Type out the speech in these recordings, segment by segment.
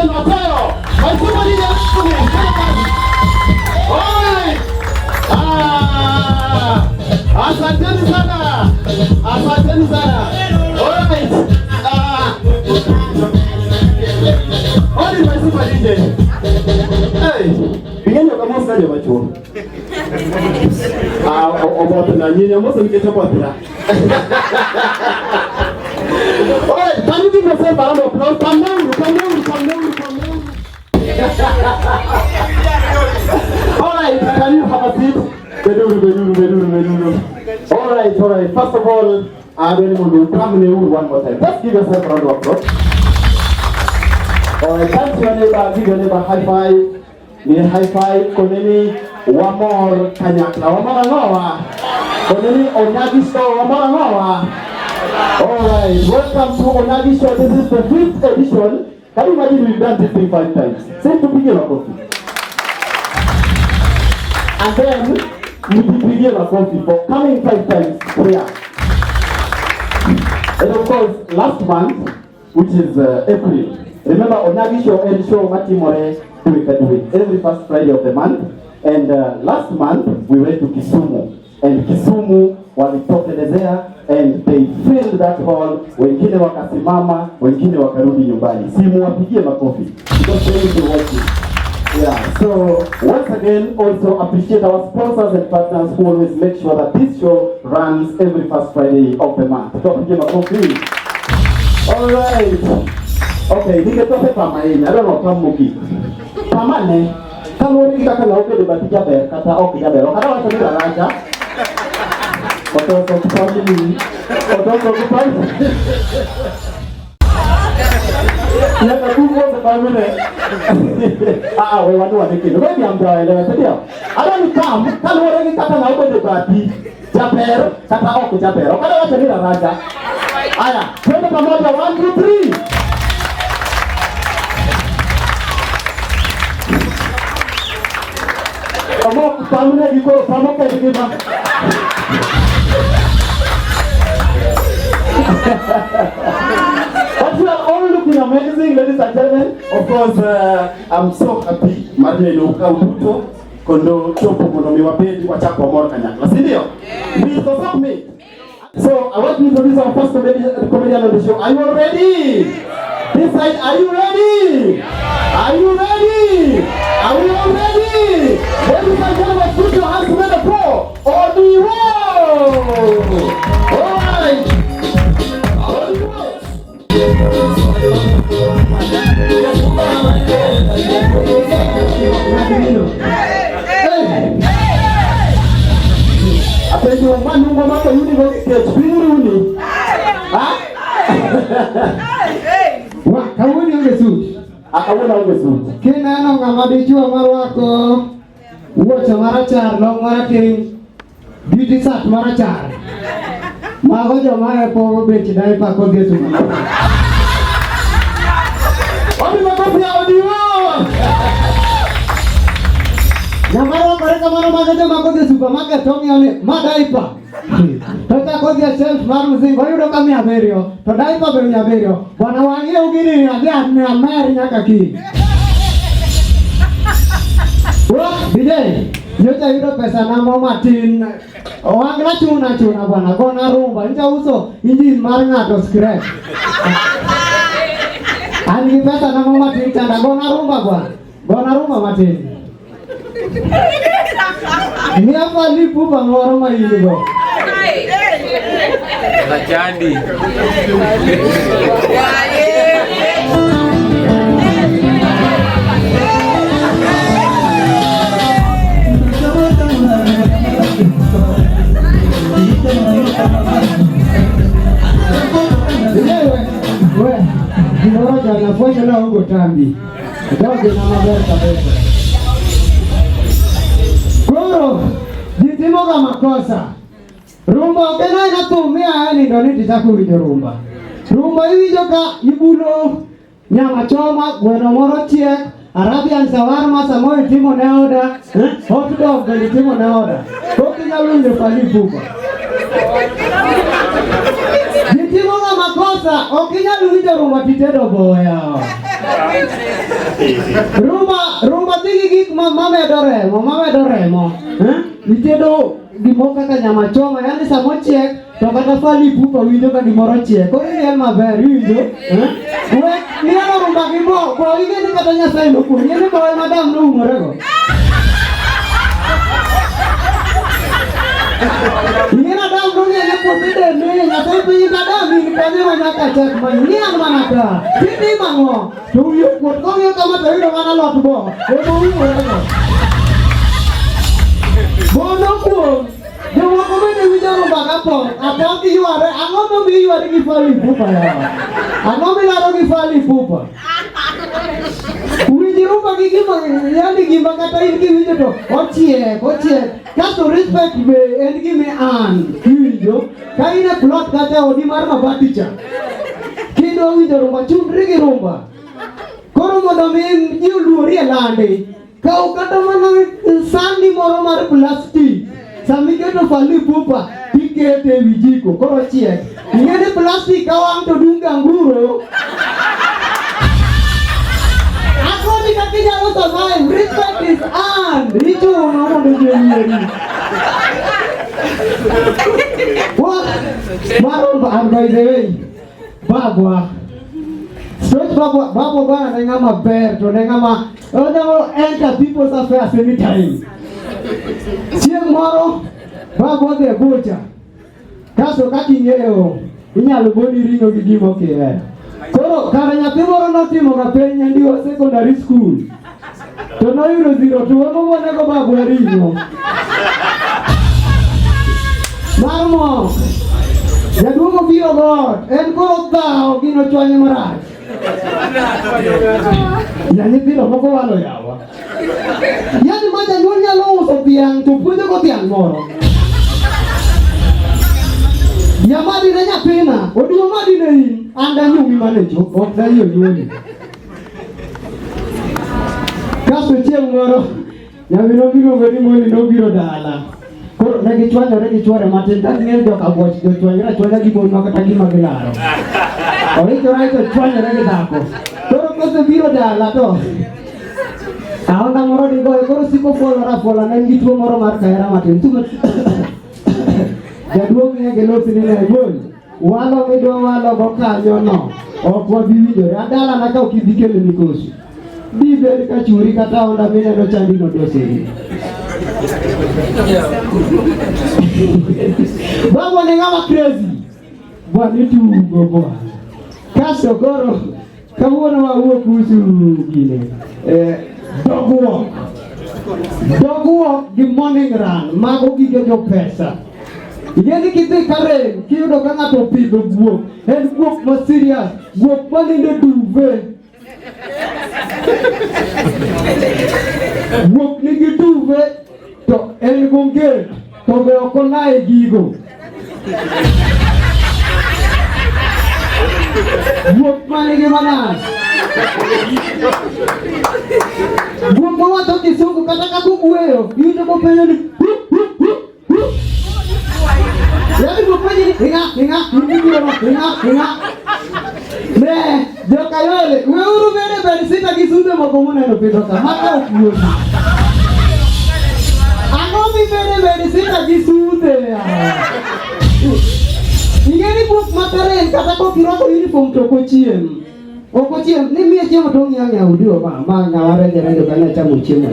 Captain Mateo. My super leader. Alright. Asanteni sana. Asanteni sana. Alright. What is my super leader? Hey. Begin your comments now, Macho. About the Nanyini, I'm also getting about that. Alright, can you give yourself a round of applause? Come down. Alright, can you have a seat? Alright. First of all, I'm going to come in one more time. Let's give yourself a round of applause. Alright, thank your neighbor, give your neighbor high five. Ni high five, koneni wamor kanyakla, wamora ngowa. Koneni ONAGI Show, wamora ngowa. Alright, welcome to ONAGI Show. This is the 5th edition. Can you imagine we've done this thing 5 times? Same to begin our coffee. And then, we begin our coffee for coming 5 times prayer. And of course, last month, which is April, remember ONAGI Show and Show Matimore do it every first Friday of the month. And last month, we went to Kisumu. And Kisumu walitokelezea and they filled that hall. Wengine wakasimama, wengine wakarudi nyumbani. Simuwapigie makofi because they need to watch it. Yeah, so once again, also appreciate our sponsors and partners who always make sure that this show runs every first Friday of the month. Tuwapigie makofi. Alright. Okay, niketope pamaini. I don't know kama muki. Pamane, kama ukitaka kala uke debati jabe, kata oki jabe. Wakata wacha raja. Ototo kupamili. Yaka kuko kupamili. We watu wanikini. Wewe ambaye elewa sadio. Ada ni kama wewe kata na uke debati jabe, kata oki jabe. Wakata wacha raja. Aya, twende pamoja 1 2 3. Family, you go, family, but you are all looking amazing, ladies and gentlemen. Of course, I'm so happy. Madre Luka Uto, Kondo, Chopo, Kono, Miwape, Wachapo, Morkanya. Listen, me. So, I want to introduce our first comedian on the show. Are you ready? This side, are you ready? Are you ready? Are we all ready? Ladies and gentlemen, put your hands together for ONAGI. Alright. Apejo manu ngoma kwa university wa kawuni ungesuti akawuna ungesuti kina no ngama dichwa marwako wocha marachar long maraking beauty sat marachar mago joma po bechi dai pa ko gesu Obi makofi audio Namaro mereka mana-mana jema ko gesu pa maga tomi ale madai pa Tota kodia self maru zingo yudo kami aberio to dai pa be aberio bwana wangie ugini ade ameri nyaka ki Wah bide yote yudo pesa na mama tin wangla chuna bwana gona rumba nja uso injin mar ngato scratch Ani pesa na mama tin tanda gona rumba matin Ni apa lipu bangoro mailigo Bachandi. Wewe, jana fanya na huko tambi. Ndio na mabaya kabisa. Koro, jitimo kama makosa. Rumba kena inatumia yani ndio nitakuja rumba. Rumba hiyo ka ibulo nyama choma gweno moro chiek Arabian shawarma samoy timo ne oda hot dog ni timo ne oda kokinya winjo pali pupa Nitimo na makosa okinya winjo rumba titedo boya Rumba tigi mama doremo. Itedo gimoka ka nyama choma, yani samo chiek to kata fali pupa winjo ka gimoro chiek. Koro en maber winjo. We niano rumba gimo, ko ingeni kata Nyasaye no kun, yene ko madam no umorego. Ingena dam no ngene potide ne, Nyasaye pinyi kadam ni kane manyaka chak manyian manaka. Titi mango, to yo kot ko yo kama to iro mana lot bo. Ebo umorego. Bono ko yo ko me ne winjo rumba ka po, apa ki yuare, ango no bi yuare ki fali pupa ya. Ango mi laro ki fali pupa. Winjo rumba ki yani gimba kata iki winjo to, ochie. Kasto respect me, en gi me an, winjo. Ka ine plot kata odi mar mabati cha. Kido winjo rumba chundri gi rumba. Koro mondo mi ji oluori e lande. Kau kata mana sandi moro mar plastic. Sami keto fali pupa, tikete wijiko, koro chiek. Ingene plastic kawang to dunga nguro. Aku ni kaki jalo survive. Respect is earned. Richo no do jeni. Wah, baru by the way. Babwa. Search babwa na ngama ber to ngama. Ojo enter people's affairs anytime. Siang moro babwa ke bucha. Kaso kaki ngeo. Inyalo boni ringo gi gimo ke. Koro kara nyathi moro notimo ga penj nyandiwa secondary school. To noyudo 0 to wamo nego babwa ringo. Marmo. Jaduogo biro god. En koro dhao gino chwanye marach. Yani biro moko walo yawa. Yani maja nyuol nyalo uso tiang to puonjo ko tiang moro. Nyamadi na nyapina, odiyo madi na in, anda nyumi manecho, okda yo nyumi. Kaso chieng moro, nyamino biro gani moni no biro dala. Koro negi chware matin, tani ngel joka boch, jo chwanyra gibon makata gima gilaro. Orito chwanyra gidako. Koro kose biro dala to. Aonda moro digo, koro siko fola na ngituo moro mar kahera matin. Jaduong ne gelo sinile bol. Walo midwa walo go kanyo no. Okwa biwinjore. Adala na ka okibikele mikosi. Biber ka churi kata onda mine no chandi no doseri. Babo ne ngama crazy. Bwana tugo bwana. Kaso goro kawuono wawuok kuhusu gine. Dog walk gi morning run. Mago gige jo pesa. Igeni kidhi karen, kiyudo ka ng'ato pidho guok. En guok ma serious. Guok manindo duve. Guok nigi duve to en gonget. To be okonae gigo. Guok manigi manas. Guok mawacho kisungu kata kakubueyo. Yudo ko penyo ni yani bukanyi inga me joka yole weuru bere sita kisude makomuna no pedoka maka ukuyoshi anomi bere sita kisude ya ingeni buk mataren kata ko kiroko uniform to kochiem ni mie chiemo to ng'ia udio ma ngaware jere kana chamo chiemo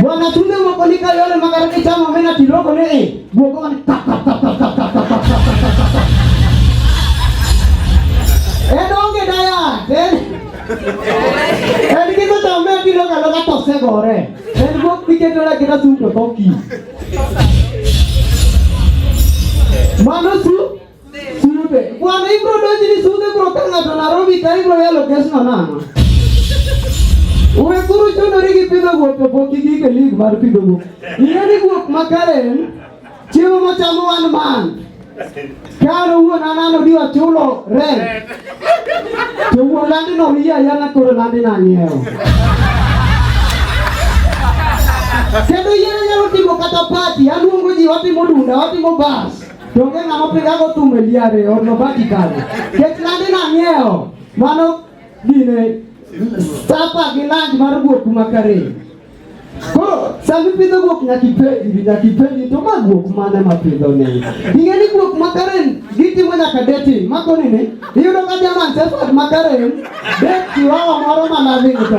bwana tunde moko ni kayole magara ni chamo mena tiloko ne buoko ni donge daya en kiko tame tiloko loka tose gore en buok piketo la kita suto toki mano sude bwana ibro doji ni sude bro kanga to Nairobi kai bro yalo kesno nana uwe kuru chono rigi pido go to poki gike league mar pido go yeni go makaren chiemo mochamo one man karo uwe nanano diwa chulo rent to uwe landi no hiya yana kuro landi na nyeo kendo yene nyalo timo kata party aluongo ji watimo dunda watimo bas donge ngamo pegago tumeliare or no batikale ketlande na ngeo mano dine Sapa gi lunch mar guok makare. Koro sami pidho guok nyakipenji to ma guok mane ma pidho ne. Ingeni guok makare gitimo nyaka dating. Mako nini? Iyudo ka jaman Shepherd makare date chihuahua moro manaving to.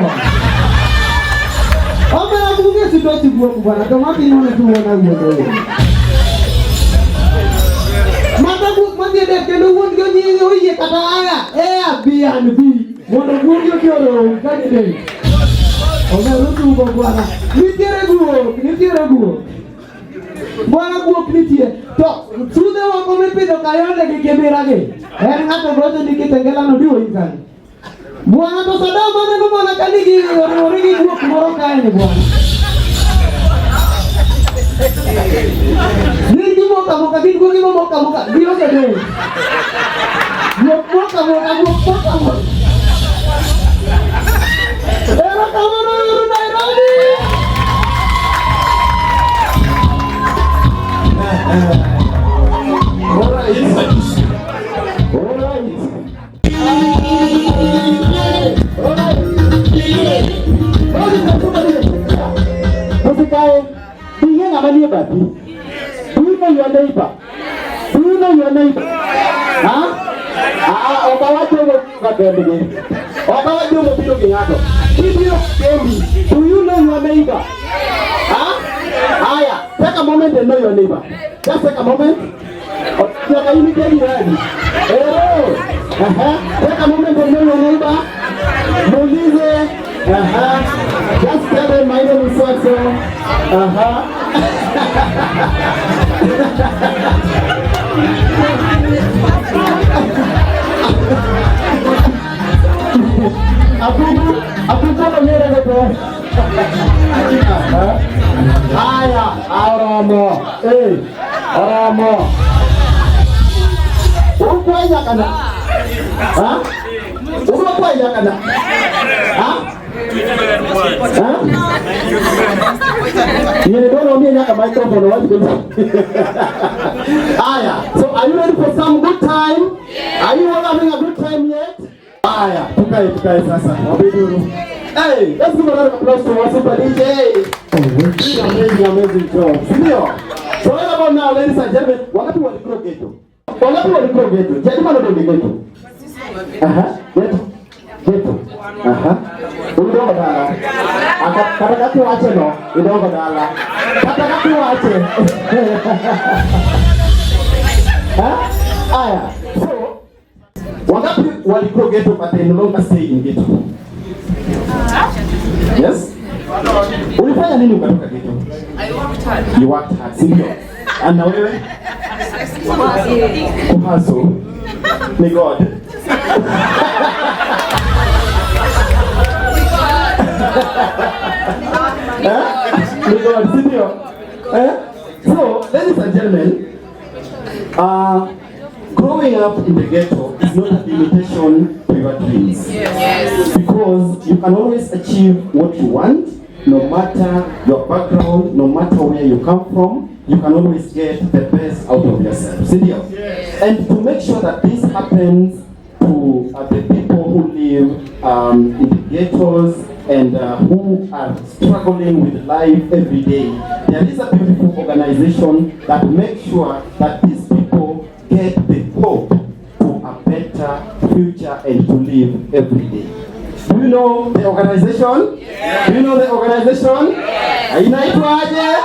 Omera bunge sidoti guok bwana to matino ne tuona guok. Mata guok madhiede kendo wuon go nyingi oye kata aya B&B mondo guok yo kioro kagide. Omera tugo bwana nitiere guok bwana guok nitie to sude wako mipidho kayonde gi kibiragi en ng'ato gocho ni kitengela no diwo ikani bwana to sadao maneno bwana kanigi origi guok moro kaeni bwana Nini moka gin guogi moka gionge de guok moka Era kamano yuru Nairobi Do you know your neighbor? Huh? Do you know your neighbor? Huh? Take a moment and know your neighbor. Just take a moment. Take a moment and know your neighbor. Just tell them my name is so. Aramo. Urukwanya kana. Urukwanya kana. You don't know me like a microphone. So are you ready for some good time? Are you all having a good time yet? Tukae sasa. Hey, let's give a round of applause to our super DJ. Amazing job. So what about now, ladies and gentlemen? Wakati walikuro ghetto. Jema ndo ghetto. Ghetto. Udongo dala. Katakati wache no. Udongo dala. Katakati wache. So wakati walikuro ghetto but they no longer stay in ghetto. Yes? Ulifanya nini ukatoka ghetto? I worked hard. You worked hard, sindio? Na wewe? Kuhaso. Ni God. Ni God, sindio? So, ladies and gentlemen, growing up in the ghetto is not a limitation to your dreams. Yes. Because you can always achieve what you want, no matter your background, no matter where you come from, you can always get the best out of yourself. Yes. And to make sure that this happens to the people who live in the ghettos and who are struggling with life every day, there is a beautiful organization that makes sure that these people get the hope to a better future and to live every day. Do you know the organization? Yes. Do you know the organization? Yes. Inaitwaje?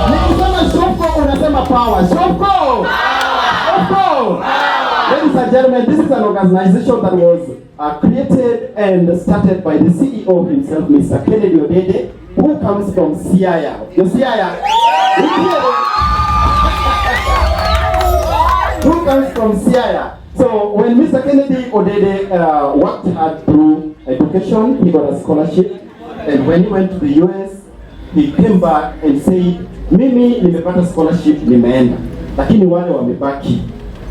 Nikisema Shopko unasema power. Shopko! Ladies and gentlemen, this is an organization that was created and started by the CEO himself, Mr. Kennedy Odede, who comes from Siaya. You Siaya? Who comes from Siaya? So when Mr. Kennedy Odede worked hard through education, he got a scholarship, and when he went to the US, he came back and said, mimi nimepata scholarship, nimeenda, lakini wale wamebaki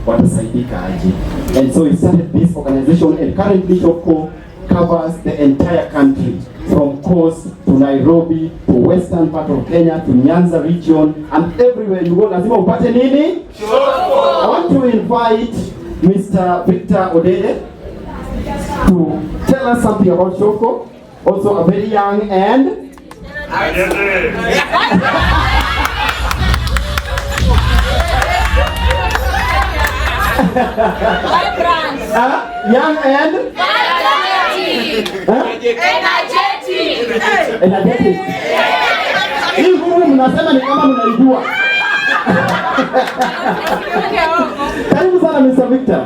watasaidika aje. And so he started this organization, and currently Shopko covers the entire country, from Coast to Nairobi to western part of Kenya to Nyanza region, and everywhere you go lazima upate nini? Shopko. I want to invite Mr. Victor Odede to tell us something about Shoko. Also a very young and young and energetic. Hii humu mnasema ni kama mnaijua. Karibu sana Mr. Victor.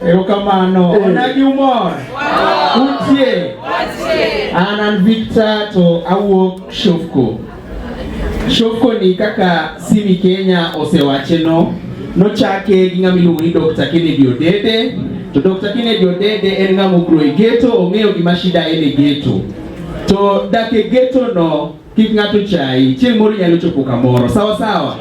Erokamano, onagi umor. Utie. Anan Victor to awuok Shofko. Shofko ni kaka simi Kenya osewacheno. Nochake gi ng'ama iluongo ni Dr. Kennedy Odede. To Dr. Kennedy Odede en ng'ama ogro e ghetto, ong'eyo gima shida en e ghetto. To dak e ghetto no kik ng'ato chai, chieng' moro nyalo chopo kamoro, sawa sawa.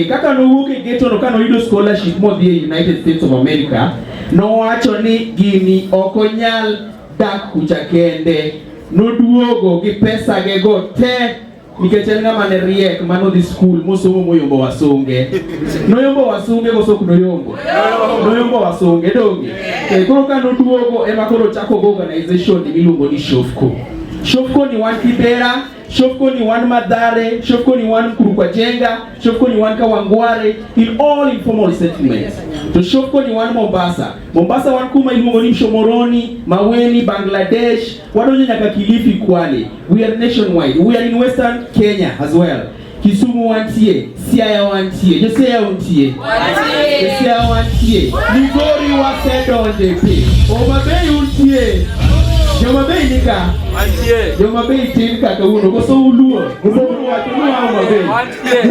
Kaka nowuok e ghetto no kano yudo scholarship modhi e United States of America, nowacho ni gini ok onyal dak kucha kende. Noduogo gi pesa ge go te nikech en ng'ama ne riek manodhi school mosomo moyombo wasunge. Noyombo wasunge kosok noyombo wasunge donge. Koro ka noduogo ema koro chako go organization miluongo ni Shofko. Shofko ni wan Kibera, Shofko ni wan Madare, Shofko ni wan Kurukwajenga, Shofko ni wan Kawangware, in all informal settlements. To Shofko ni wan Mombasa. Mombasa wan kuma iluongo ni Shomoroni, Maweni, Bangladesh, wadonjo nyaka Kilifi, Kwale. We are nationwide. We are in Western Kenya as well. Kisumu wantie, Siaya wantie, Josiaya wantie, Josiaya wantie, Migori wasedonje pe, Omabei wantie. Joma bei nika. Antie. Joma bei tin kaka uno koso uluo. Koso uluo Omabei. Antie.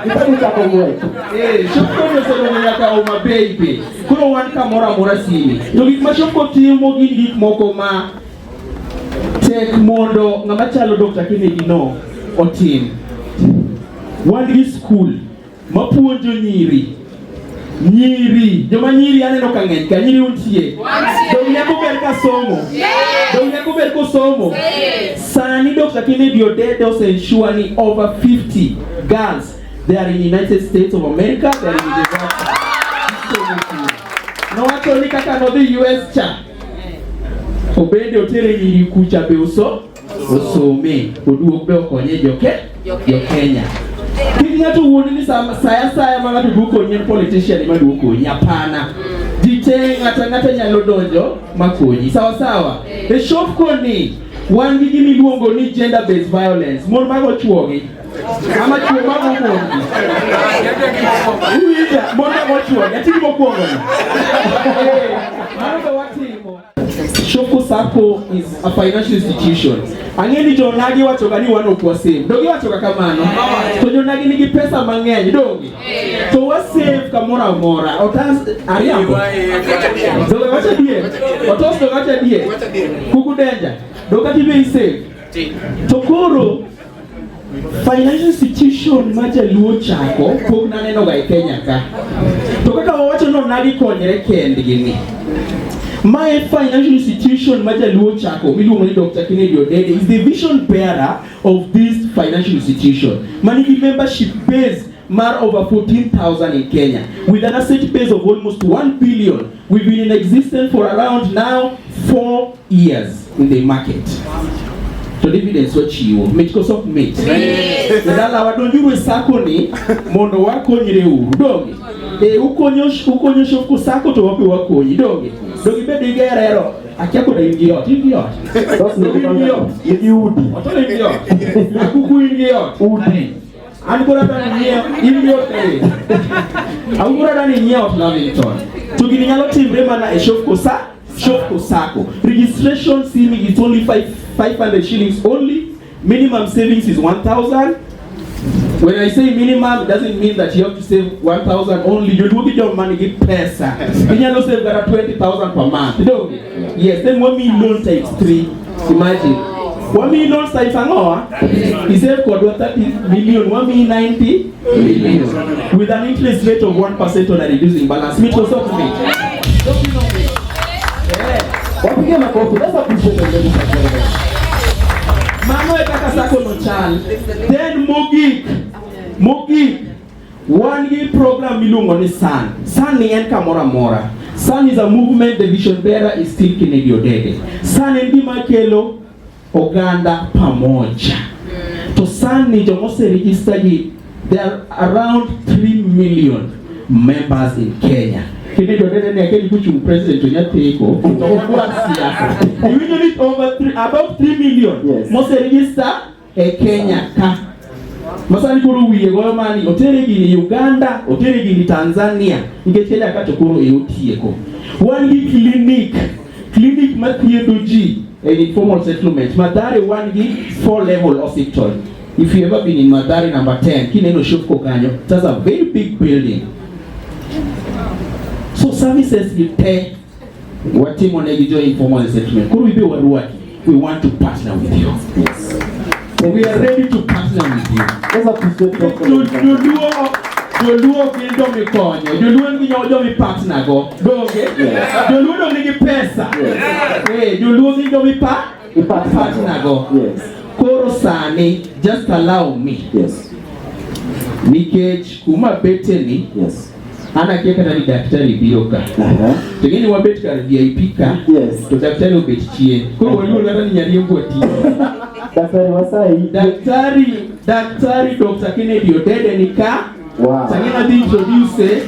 Isani chako mwe. Shofko no nyaka Omabei pe. Kuro wan ka mora simi. To gik ma Shofko timo gin gik moko ma tek mondo ng'ama chalo Dr. Kennedy no otim. Wan gi school mapuonjo nyiri. Joma nyiri aneno ka ng'eny ka nyiri untie. Dong nyako ber ka somo. Dong nyako ber ko somo. Sani Dr. Kennedy Odede ensure ni over 50 girls they are in the United States of America, they are in the no wacho ni kaka no the US cha. Obende otere nyiri kucha be osome. Oduok be okonye Kenya. Kenya to woni ni saya mama to buko nyen politician ma duoko nyapana. Jite ngata nyalo donjo makonyi. Sawa. E Shofko ni wan gi gimi luongo ni gender based violence. Mon mago chuogi. Ama chuo mago mongi. Uija mon mago chuogi. Atini mokwongo. Mano watimo. Shofko Sacco is a financial institution. Angeni jonagi wachoga ni wano kwa save. Dogi wachoga kamano. To jonagi nigi pesa mang'eny dongi. To wa save kamora mora. Otas ariambo. Dogi wacha die. Otos dogi wacha die. Kuku denja. Doga tibe save. To koro financial institution maja luo chako pok naneno ga e Kenya ka. To kaka wawacho no nagi konyre kendgi ni. My financial institution, Majaluo Chako, miluongo Dr. Kennedy Odede, is the vision bearer of this financial institution. Managing membership base mar over 14,000 in Kenya, with an asset base of almost 1 billion. We've been in existence for around now 4 years in the market. To dividends wachiwo, mich koso mich. Ndala wadonjuru Sacco ni mondo wakonyre uru donge. Ukonyo Shofko Sacco to wape wakonyi donge. Dogi bedo gerero akiako da ingiot. Tos ingiot. Otole ingiot. Akuku ingiot. Udi. Angora da niyo ingiot e. Angora da niyo Lavington. To gini nyalo timre mana e Shofko Sacco. Registration simi is only 500 shillings only. Minimum savings is 1,000. When I say minimum, it doesn't mean that you have to save 1,000 only. You do your money get pesa. You know save that 20,000 per month. Don't you? Yes. Then 1 million loan times 3. Imagine 1 million loan times an hour. He saved for 30 million. 1 million 90 million with an interest rate of 1% on a reducing balance. Meet what's up to me. Don't you know me? Yeah. What again? Let's appreciate the Mano e kaka Sacco no chal. Then Mogik One gi program miluongo ni Sun. Sun ni en kamora mora. Sun is a movement, the vision bearer is still Kennedy Odede. Sun en gima kelo oganda pamoja. To Sun ni jomose register gi, there are around 3 million members in Kenya. Kennedy Odede ni akeli kuchung president onyateko. You usually about 3 million. Yes. Mose register e Kenya ka. Masani kuru wiye goyo mani otere gini Uganda, otere gini Tanzania, nikechele akato kuru eutieko. One gi clinic mathiedho ji in informal settlement. Madare one gi 4-level hospital. If you ever been in Madare number 10, kineno shofko kanyo, that's a very big building. So services gite wati ONAGI Show informal settlement. Kuru ibe waruaki, we want to partner with you. Yes. We are ready to partner with you. Let's appreciate your Joluo gildo mi konyo. Joluo ngi nyodo mi partner go. Doge. Joluo do ngi pesa. Joluo ngi do mi partner go. Yes. Koro sani, just allow me. Yes. Nikech kuma beteni. Yes. Ana kia kata ni daktari biyoka. Tegeni wabet kar VIP ka. Yes. To daktari ubet chie. Koro walimu lata ni nyari mbu ati. Daktari wasai. Daktari Dr. Kennedy Odede ni ka. Wow. Sangena di introduce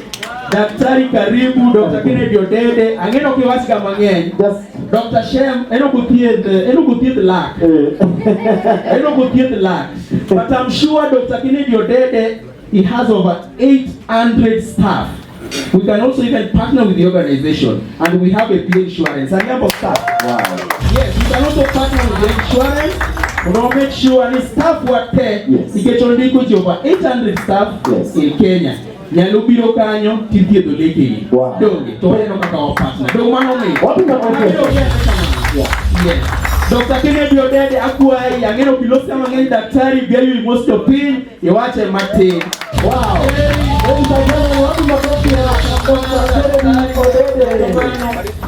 daktari karibu Dr. Kennedy Odede. Angeno kiwasi kama ngeni. Yes. Dr. Shem, eno kutied luck. Eno kutied luck. But I'm sure Dr. Kennedy Odede, he has over 800 staff. We can also even partner with the organization, and we have a big insurance. And number staff. Wow. Yes, we can also partner with the insurance. We will make sure any staff work there. Yes. We get only over 800 staff. Yes. In Kenya. Nyalubiro kanyo titie do leke. Wow. Doge, to eno kaka our partner. Do mano me. What is the Yes. Dr. Kennedy Odede akuai angeno pilosi kama ngeni daktari bia yu most of pin iwache mate. Wow.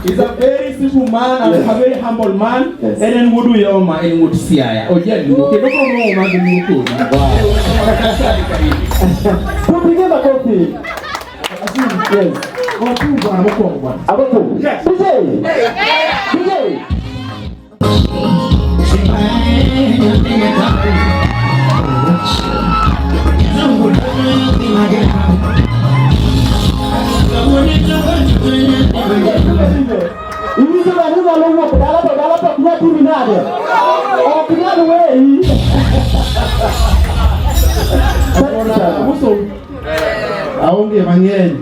He's a very simple man and a very humble man. Yes. And then wudu yoma and would siaya. Oh yeah, you okay? Don't know what you do. Wow. Put together coffee. Yes. Abako. Yes. DJ. Ini sebenarnya kalau mau dalam punya tim ini ada. Oh punya dua ini. Musuh. Aonge mangeni.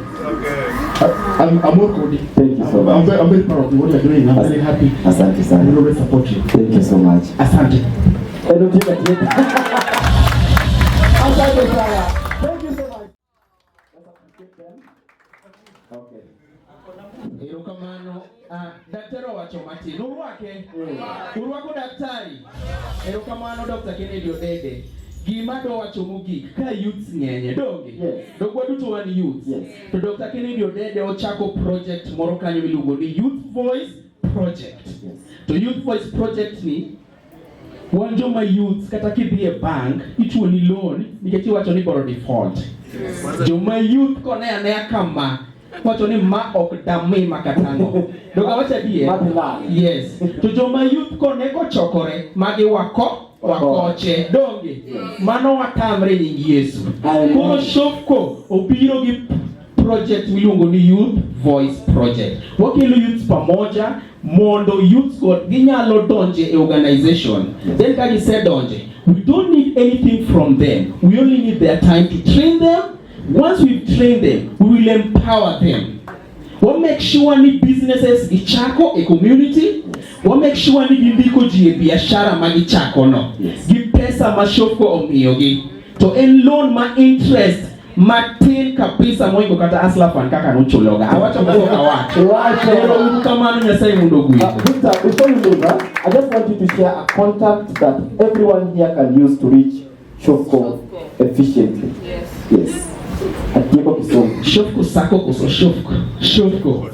I'm more good. Thank you so much. I'm very proud of what you're doing. I'm very happy. Asante sana. I will always support you. Thank you so much. Asante. Asante sana. Thank you so much. Okay. Erokamano, daktari wacho mati. Urwako daktari. Erokamano Dr. Kennedy Odede. Gima do wacho mogik ka youths nyenye donge. Yes. Dogwa duto wan youths. Yes. To Dr. Kennedy Odede ochako project moro kanyo miluongo ni Youth Voice Project. Yes. To Youth Voice Project ni wan joma youths kata kidhie bank ichuoni loan nikech iwacho ni boro default. Joma youth kone anea kama wacho ni ma ok dami makatango. Doga wacha die. Yes. To joma youth kone kochokore magi wakoche donge. Mano watamre nyingi Yesu. Koro shofko obiro gi project miluongo ni Youth Voice Project. Wakelo youths pamoja mondo youths got ginyalo donje e organization. Then ka gise donje, we don't need anything from them. We only need their time to train them. Once we've trained them, we will empower them. We'll make sure ni businesses ichako a community. We'll make sure ni gindiko ji e biashara magichako no. Give pesa mashofko omiyogi. To en loan ma interest matin kabisa moingo kata asla fan kaka nuchuloga. Awacha mboka watu. Kamano nyasai mundo gwi. Victor, before you leave, I just want you to share a contact that everyone here can use to reach Shofko efficiently. Yes. Atieko kisomo. Shofko sako kuso Shofko.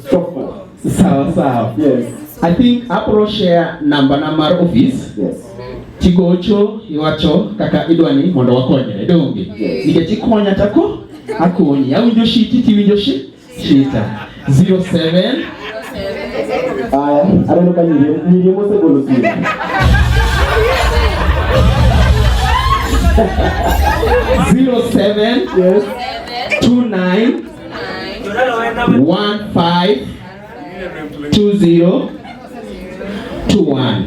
Sawa. Yes. I think Apro share number office. Yes. Chigocho iwacho kaka idwani mondo wakonyre donge. Yes. Nikech ikonya tako akonyi awinjo shiti tiwinjo shita 07 Aya, aneno ka nyiri mosegolo simu. 07 Yes. 29 15 20 21.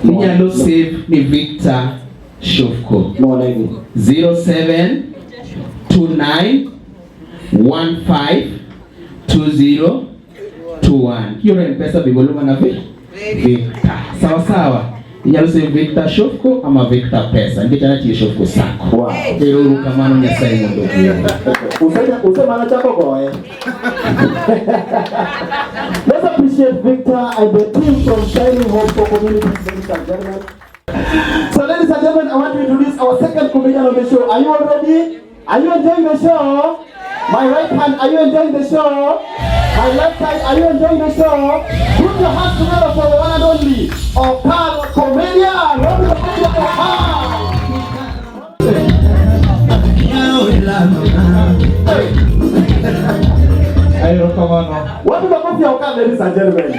Inyalo save ni Victor Shofko. No, like 07 29 15 20 21. Hiyo ni pesa bigolo mana Victor. Sawa sawa. Inyalo save Victor Shofko ama Victor pesa. Ndika na tie Shofko sako. wow. Ero kamano Nyasaye mondo kuyo. Usema chako goe. Let's appreciate Victor and the team from Shining Hope for Community, ladies and gentlemen. So ladies and gentlemen, I want to introduce our second comedian on the show. Are you all ready? Are you enjoying the show? My right hand, are you enjoying the show? My left side, are you enjoying the show? Put your hands together for the one and only Upperhill comedian. Welcome to the Ayo kamano. What about your car, ladies and gentlemen?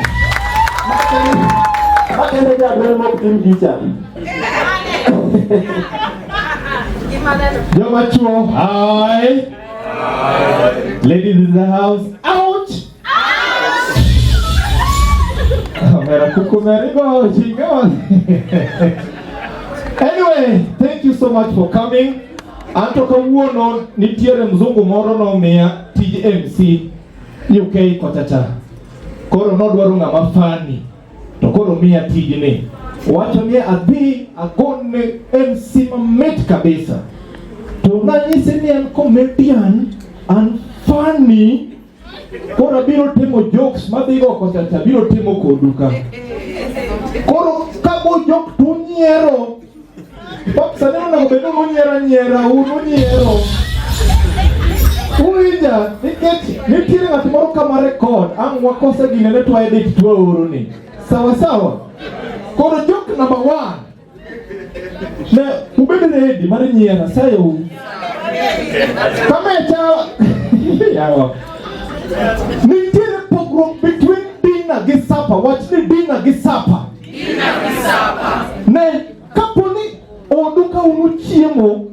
What can they do? Very much team teacher. Yomachuo, hi. Ladies in the house, ouch. Anyway, thank you so much for coming. Anto kawuono nitiere mzungu moro no mia TMC UK kochacha. Koro nodwaro ng'ama fani. To koro mia tijni. Wacho ni adhi agone MC mamit kabisa. To nanyisi ni en comedian and funny. Koro biro timo jokes madhigo kochacha biro timo koduka. Koro kabo jok tu nyiero. Paksa neno na bedo nyiera unyiero. Uija, nitiere ng'at moro kama record ang wakose ginene to edit to oro ni. Sawa sawa. Koro joke number 1. Ne ubede ready mare nyiera sayo. Kamecha. Yawa. Nitiere pogrom between dinner gi supper. Watch ni dinner gi supper. Dinner gi supper. Ne kaponi oduka unu chiemo,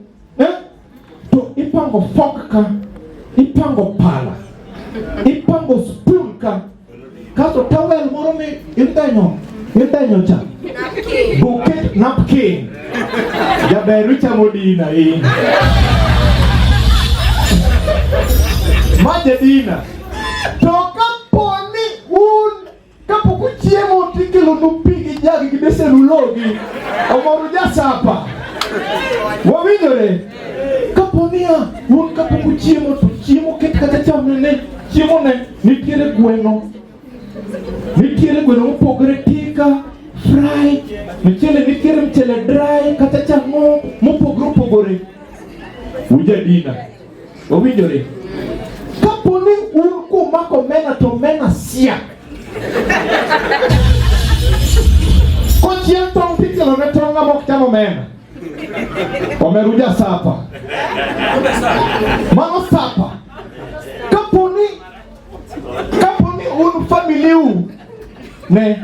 to ipango fork ka, ipango pala, ipango spoon ka, kaso towel moro mi indenyo cha. Buket napkin. Jaberu chamo dina hii. Maje dina. To kaponi kapo chiemo tikelo nupigi jagi gidese lulogi. Omoru jasapa. Wawinjore. Kaponia kapo chiemo to chiemo ket kata chamne chiemo ne nitiere gweno. Nitiere gweno mopogore tika, fry, nitiere mchele dry kata chamo mopogore. Uja dina. Wawinjore. Kaponi kumako mena to mena siak. Kochia tong tikelo ne tonga mok chamo mena. Omeruja sapa. Mano sapa. Kaponi family u ne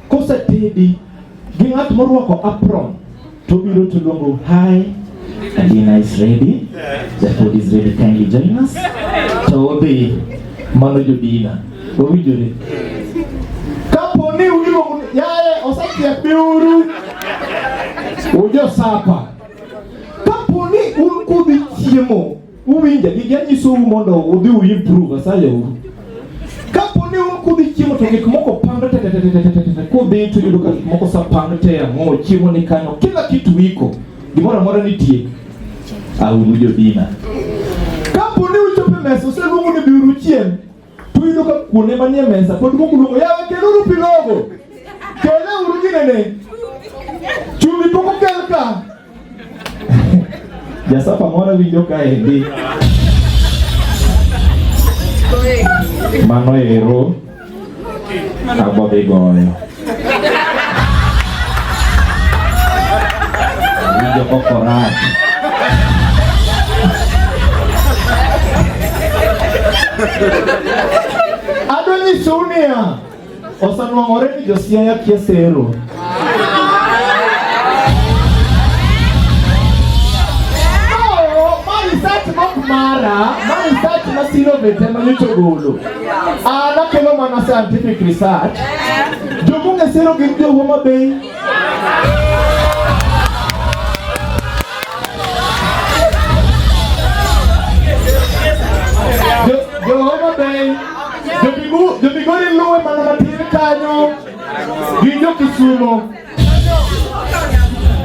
kosa tedi gi ng'at morwako apron to biro to luongo hi, and dinner is ready. The food is ready, kindly join us. To obi mano jodina. Owinjore. Kaponi uliwo yae osakia biuru. Ujo sapa. Kaponi kudhi chiemo. Uwinja giganyiso mondo udhi improve asayo. Kaponi kudhi chiemo to gik moko panga kudhi to yudo ka gik moko sapanga te ang'o chiemo ni kanyo kila kitu iko. Gimoro amora nitie. Ujo dina. Kaponi uchope mesa oseluongo ni biuru chiem. Tuido ka kuone manie mesa pod mokuluongo yawe keluru pilogo. Kele uru ginene. Chumi poko kelka. Jasapa mora winjo ka endi. Mano ero. Abode goyo. Winjo kokorat. Adoni Sonia. Osanwang'ore ni Josiaya Kiesero. My research masiro betema nyuchogolo. Nakelo mana scientific research. Jomunge sero gimjo Homa Bay. Jo Homa Bay. Jo bigori luwe mana matiri kanyo. Ginjo Kisumo.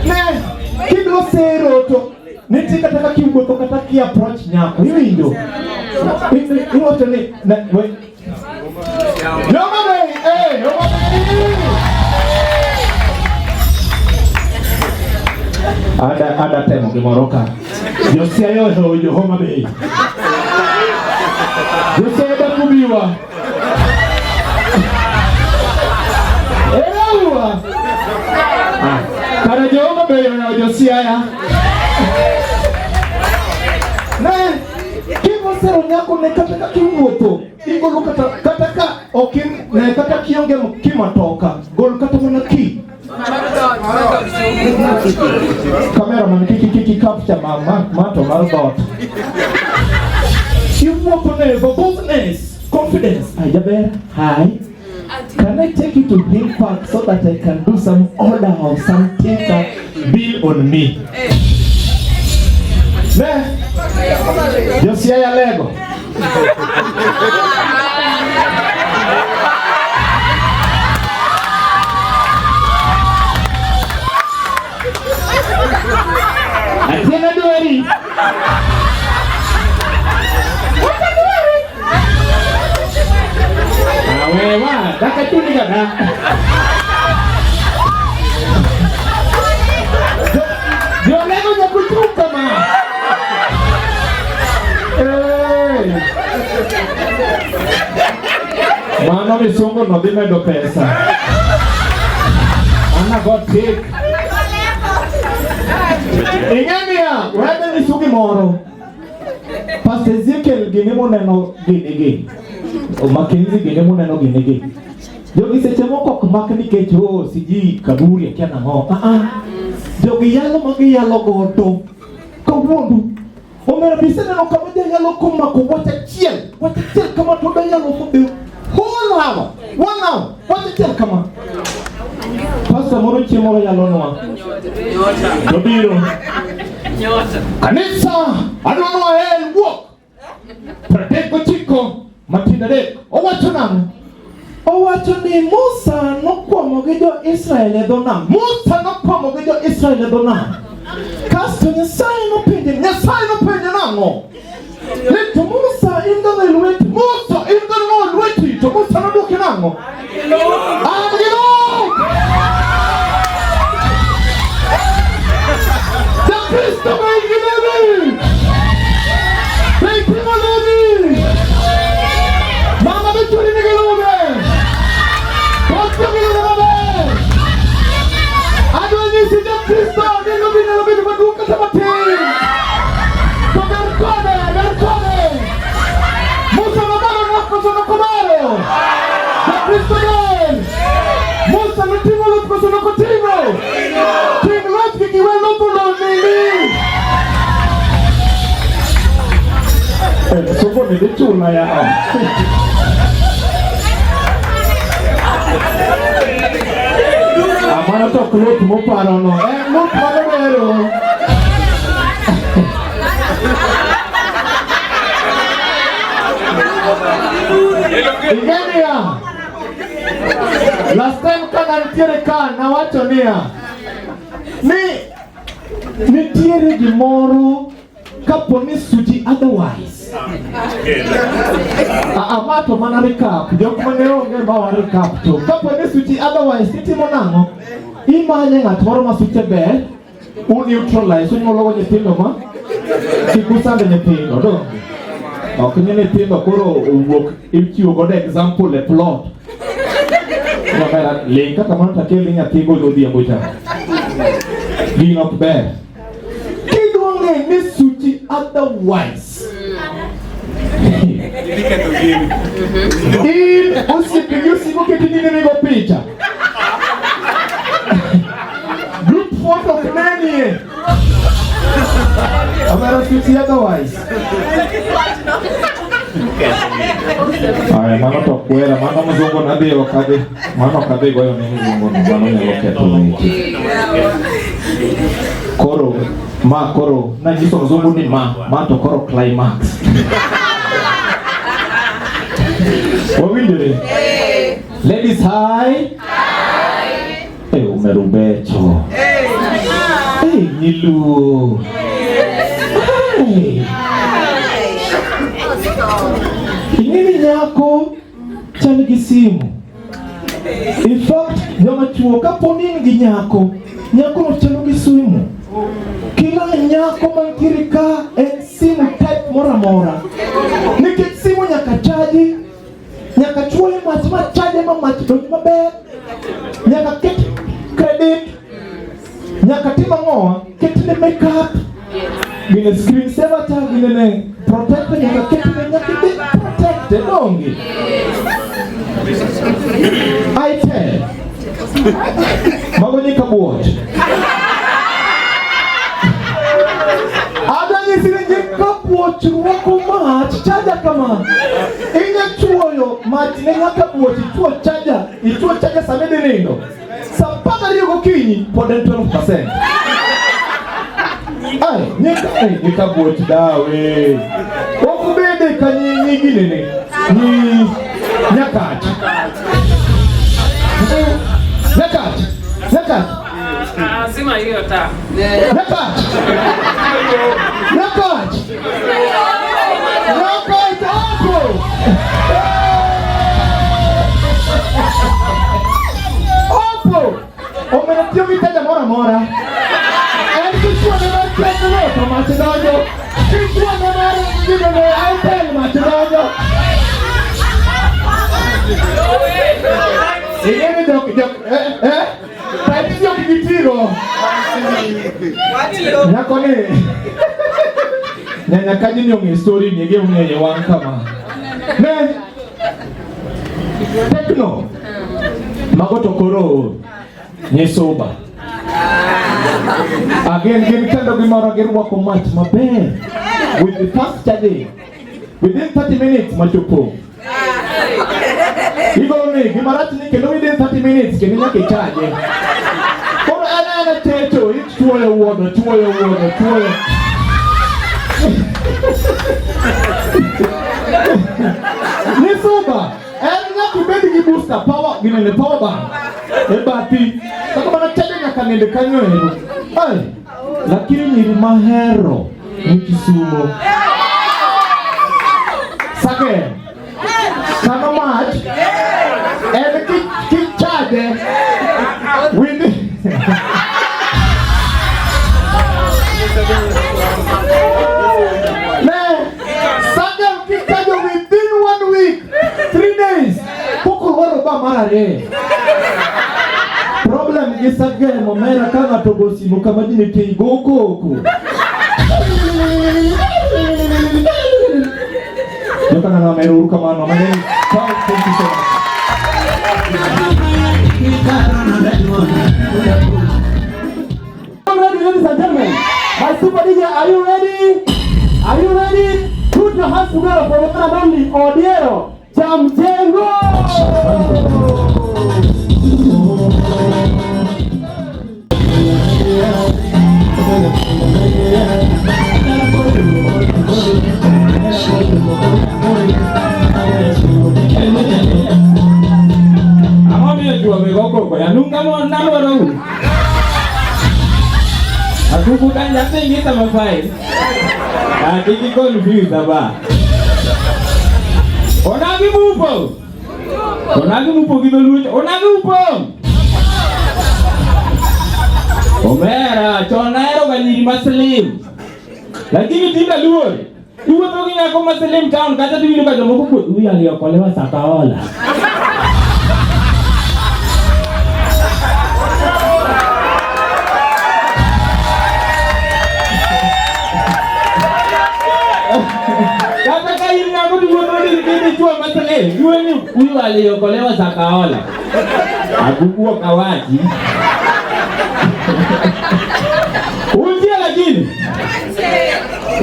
Ne, kiblo sero to. Niti kataka kiugo kata ki approach nyako hiyo iwote ni we Homa Bay Homa Bay ada temo kimoroka Josia yo Homa Bay Josia da kubiwa Kara Homa Bay na Josia ya Ne, kipo sero nyako ne kataka kiuoto. Igolo kataka okin ne kataka kionge kimatoka. Gol kata mwana ki. Cameraman kiki capture mato marabot. Kiuoto ne boldness, confidence. Ajaber, hi. Can I take you to Hillpark so that I can do some order of something that bill on me? Ne? Josia ya Lego. Atiena dueri. Wewa, daka tuni kada. Jo Lego ya kutuka ma. Mano misongo no dhi medo pesa. Ana got take. Ingenia, wewe ni sugi moro. Pastor Ezekiel gine moneno gini. O Mackenzie gine moneno gini. Jogi seche moko ok mak nikech siji kaburi akia nang'o. Jogi yalo magi yalo godo. Kawuondo. Omera bisena no kama yalo komako wachachiel kama to yalo fobe. Whole hour, 1 hour, what the come on? Pastor Moro Chimoro Yalonwa. Dobiro. Kanisa, I don't know where walk. Protect Chico, Martina de. Oh, what you know? Oh, what you need? Musa no Quamogido Israel Dona. Musa no Quamogido Israel Dona. Cast the sign opinion, the sign opinion. Let Musa in the wait, Musa in the Lord wait to Musa no Kinamo. The priest of my Thank you, Lord. Mama, the children of the What's the name? I don't need to the priest of the bit of a book of a team. Musa mtimo luko sono kotimo. King Lord kiwe luko lo nini. Sopo ni chula ya. Amana to klot mo paro no. Mo paro vero. Ingenia. Last time kana nitiere ka na wacho niya. Ni tiere gimoro kapo ni suji otherwise. Amato mana recap. Jok mane onge ba recap to. Kapo ni suji otherwise titimo nang'o? Imanye ng'at moro ma suche ber. Neutralize unyolo nyithindo ma. Sikusande nyithindo do. Ok ni nyithindo koro wuok ichiwo godo example e plot. Kamera link kaka mana takeli nyathi golo dhiambo cha. Gino ok ber. Kidwonge ni suchi otherwise. Usipige usiku ketini nigo picha. Group photo kunani. Amara fiti otherwise. Aya, mano to kuela, mano mzungu nade wakade. Mano kade goyo ni mzungu, mano nyaloke tu. Koro, koro, na jiso mzungu ni ma to koro climax. Wawindire? Ladies high. Umerubecho. Nilu. Inini nyako chani gisimu. In fact, yama chuo kapo nini nyako no chani gisimu. Kila nyako mankirika simu type mora. Nikit simu nyaka chaji. Nyaka chuo ma chaji mabe. Nyaka ket credit. Nyaka tima ngoa ket ne makeup. Gine screen saver tag gine ne protect nyaka ket ne nyaka protect dongi. I tell. Mago ni kabuot. Ada ni sini kabuot wako mat chaja kama. Inga chuoyo mat ne nyaka kabuot chuo chaja samede nindo. Sampaka riyo kinyi for 12%. Ay, nika buoti dawe. Oku bede kanyi gine ni nyakach. Sima hiyo ta. Nyakach. Opo. Omenatio vitaja mora. Kichwa na mara kwa machezaji. Kichwa na mara nyingine ni iPad machezaji. Yeye ndio tatizo kijitiro. Nyako ni. Nyanya kaji ni unge story nyege unye wankama. Ne. Tekno. Magoto koro. Nyesoba. Again, kendo gimoro giruwa ko mach maber. With the first charging, within 30 minutes machopo. Igoro ni gimarach ni kendo within 30 minutes kendo nyaka charge. Koro ana teto chuoyo wuodo. Ni soba. Nyaka ibed gi booster power gine power bank. Ebati. Saka bana charge nyaka nende kanyo ero. Ay, lakini nyiri mahero ni Kisumo. Sake, kama mach, kichaje, with sake kichaje within 1 week, 3 days, kuku horo ba marare. Problem is again, momera kama togosimu kama jini keigoko. Yoka na meru kama no mane. Thank you so much. Ladies and gentlemen, my super DJ, are you ready? Put your hands together for the one and only Odiero Jamjengo. Aku kan jatuh ini sama saya. Ini confused apa? Onagi mupo kita lucu. Onagi mupo. Omera, Nairo ganyi Muslim. Lakini tidak luar. Ibu tu kini aku Muslim town. Kata tu ini pada muka put. Yang dia kalau sakaola. Kata kain yang huyu aliokolewa Zakaola. Hakukuwa kawaji. Usiye lakini.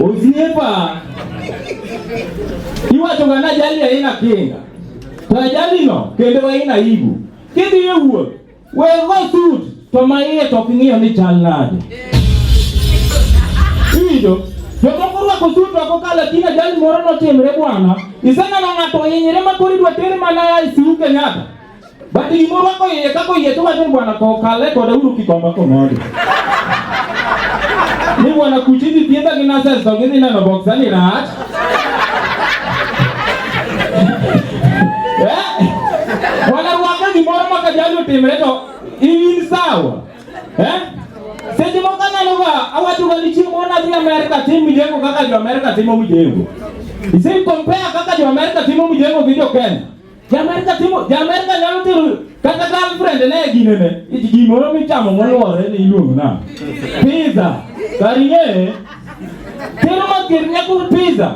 Usiepa. Iwa tongana jali ya ina kinga. Tajali no, kende wa ina ibu. Kidi yewo. Wewe suit, tomaie topingiyo ni chalnade. Hiyo. Jokokurwa kusutu akokala kina jali morono temre bwana. Isana na ngato yenyere makori dwa tere manaya isiuke nyata. Bati imoro wako yeye kako yeto wa bwana ko kale ko dauru kikomba ko ngodi. Ni bwana kuchidi tienda kinasa sogezi na boxa ni rat. Wana ruaka ni moro makajalo temre to in sawa. Sisi mokana loga awatu galichimo na vya Amerika timu jengo kaka jo Amerika timu mjengo. Isi compare kaka jo Amerika timu mjengo video Kenya. Ja Amerika nyalo tiru kaka girlfriend ne ginene. Iki gimoro michamo molore ni iluongo na. Pizza. Karinye. Tiru makirnya ku pizza.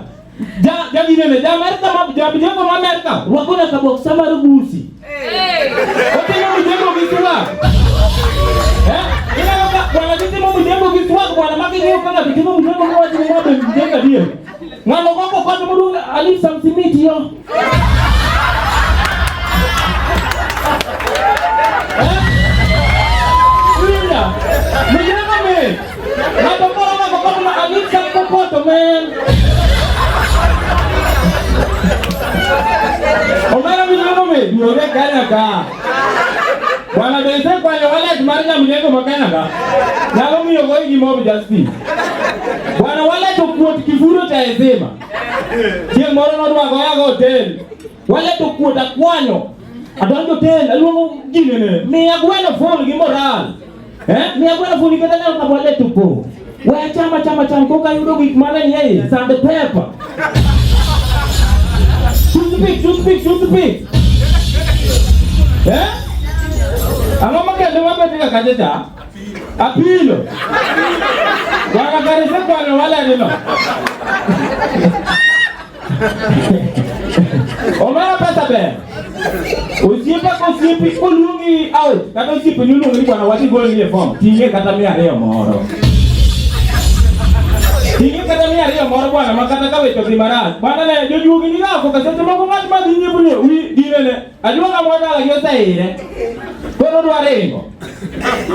Ja ginene ja Amerika ja mjengo ma Amerika. Wakona kaboksa marubusi. Otino mjengo kisula. Bwana kitimo mjengo kitwako bwana makini kana kitimo mjengo kwa watu mmoja mjenga ndiye. Mwana wako kwa mtu alisa msimiti yo. Nina. Mjengo me. Na tokora kwa kama alisa kokoto man. Omara mjengo me, ndio kana ka. Bwana bese kwa wale marja mjengo makana ka. Nalo mio goi gimobi justi. Bwana wale tokuot kifuro cha ezema. Tie moro no dwa goya go hotel. Wale tokuot akwanyo. Adonjo hotel aluongo ginene. Mi agweno full gi moral. Mi agweno full kata na kabole tupo. Wa chama koka yudo gik mane ni yeye sand pepper. Toothpick. Amo makende mabeti kajecha. Apilo. Bwana karisa kwa wala nino. Omara pesa be. Usipi kulungi out. Kata usipi nulungi bwana wati goli ile form. Tinge kata mia leo moro. Tinge kata mia leo moro bwana makata kawe to dimara. Bwana na jojugi ni ngako kasete mako ngati madinye bunye. Ui dinene. Ajua kama wala yosa ile. Kono dwarengo.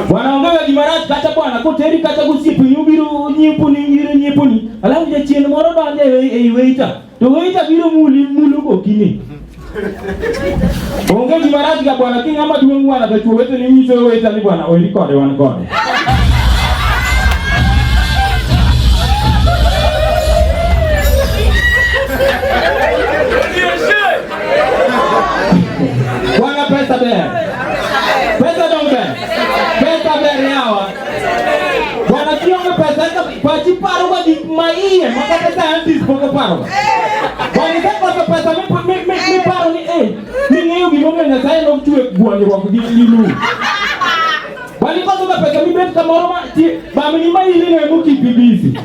Bwana ongewe dimarati kata bwana koteri kata kusipi nyubiru nyipuni. Alafu je chien moro bande waiter. To waiter biro mulu okini. Onge dimarati ka bwana kinga ama duong wana to chuwete ni nyiso waiter ni bwana oili kode wan kode. Bwana pesa bea. Pesa donge. Pesa beriawa. Bwana kionge pesa pachi paro wa di maiye makata scientist poko paro. Bwana sasa pesa mi paro ni ni ngeo gimomo na sai no chue gwani wa kudilu. Bwana sasa pesa mi bet kamoro ma ti ba mi mai ile ne mu kipibisi.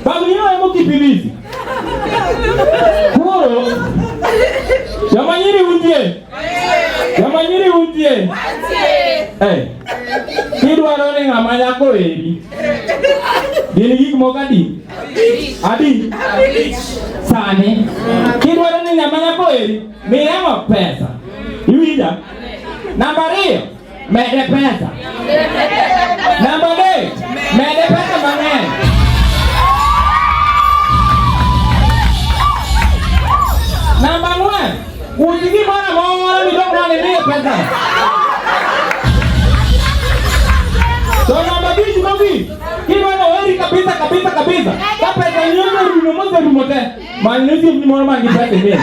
Ba mi no mu kipibisi. Kuro. Jamanyiri undie. Kidwaro ni ngama nyako eri. Gini gik mokadi. Adi. Sane. Kidwaro ni ngama nyako eri. Miya pesa. Iwinja. Namba 2. Mede pesa. Namba 3. Mede pesa mang'eny. Namba 4. Ujigi mara midong ni pesa. So namba 2 mogi. Kidwaro eri kabisa. Ka pesa nyongo rumote. Manusi ni moro mangi pesa mimi.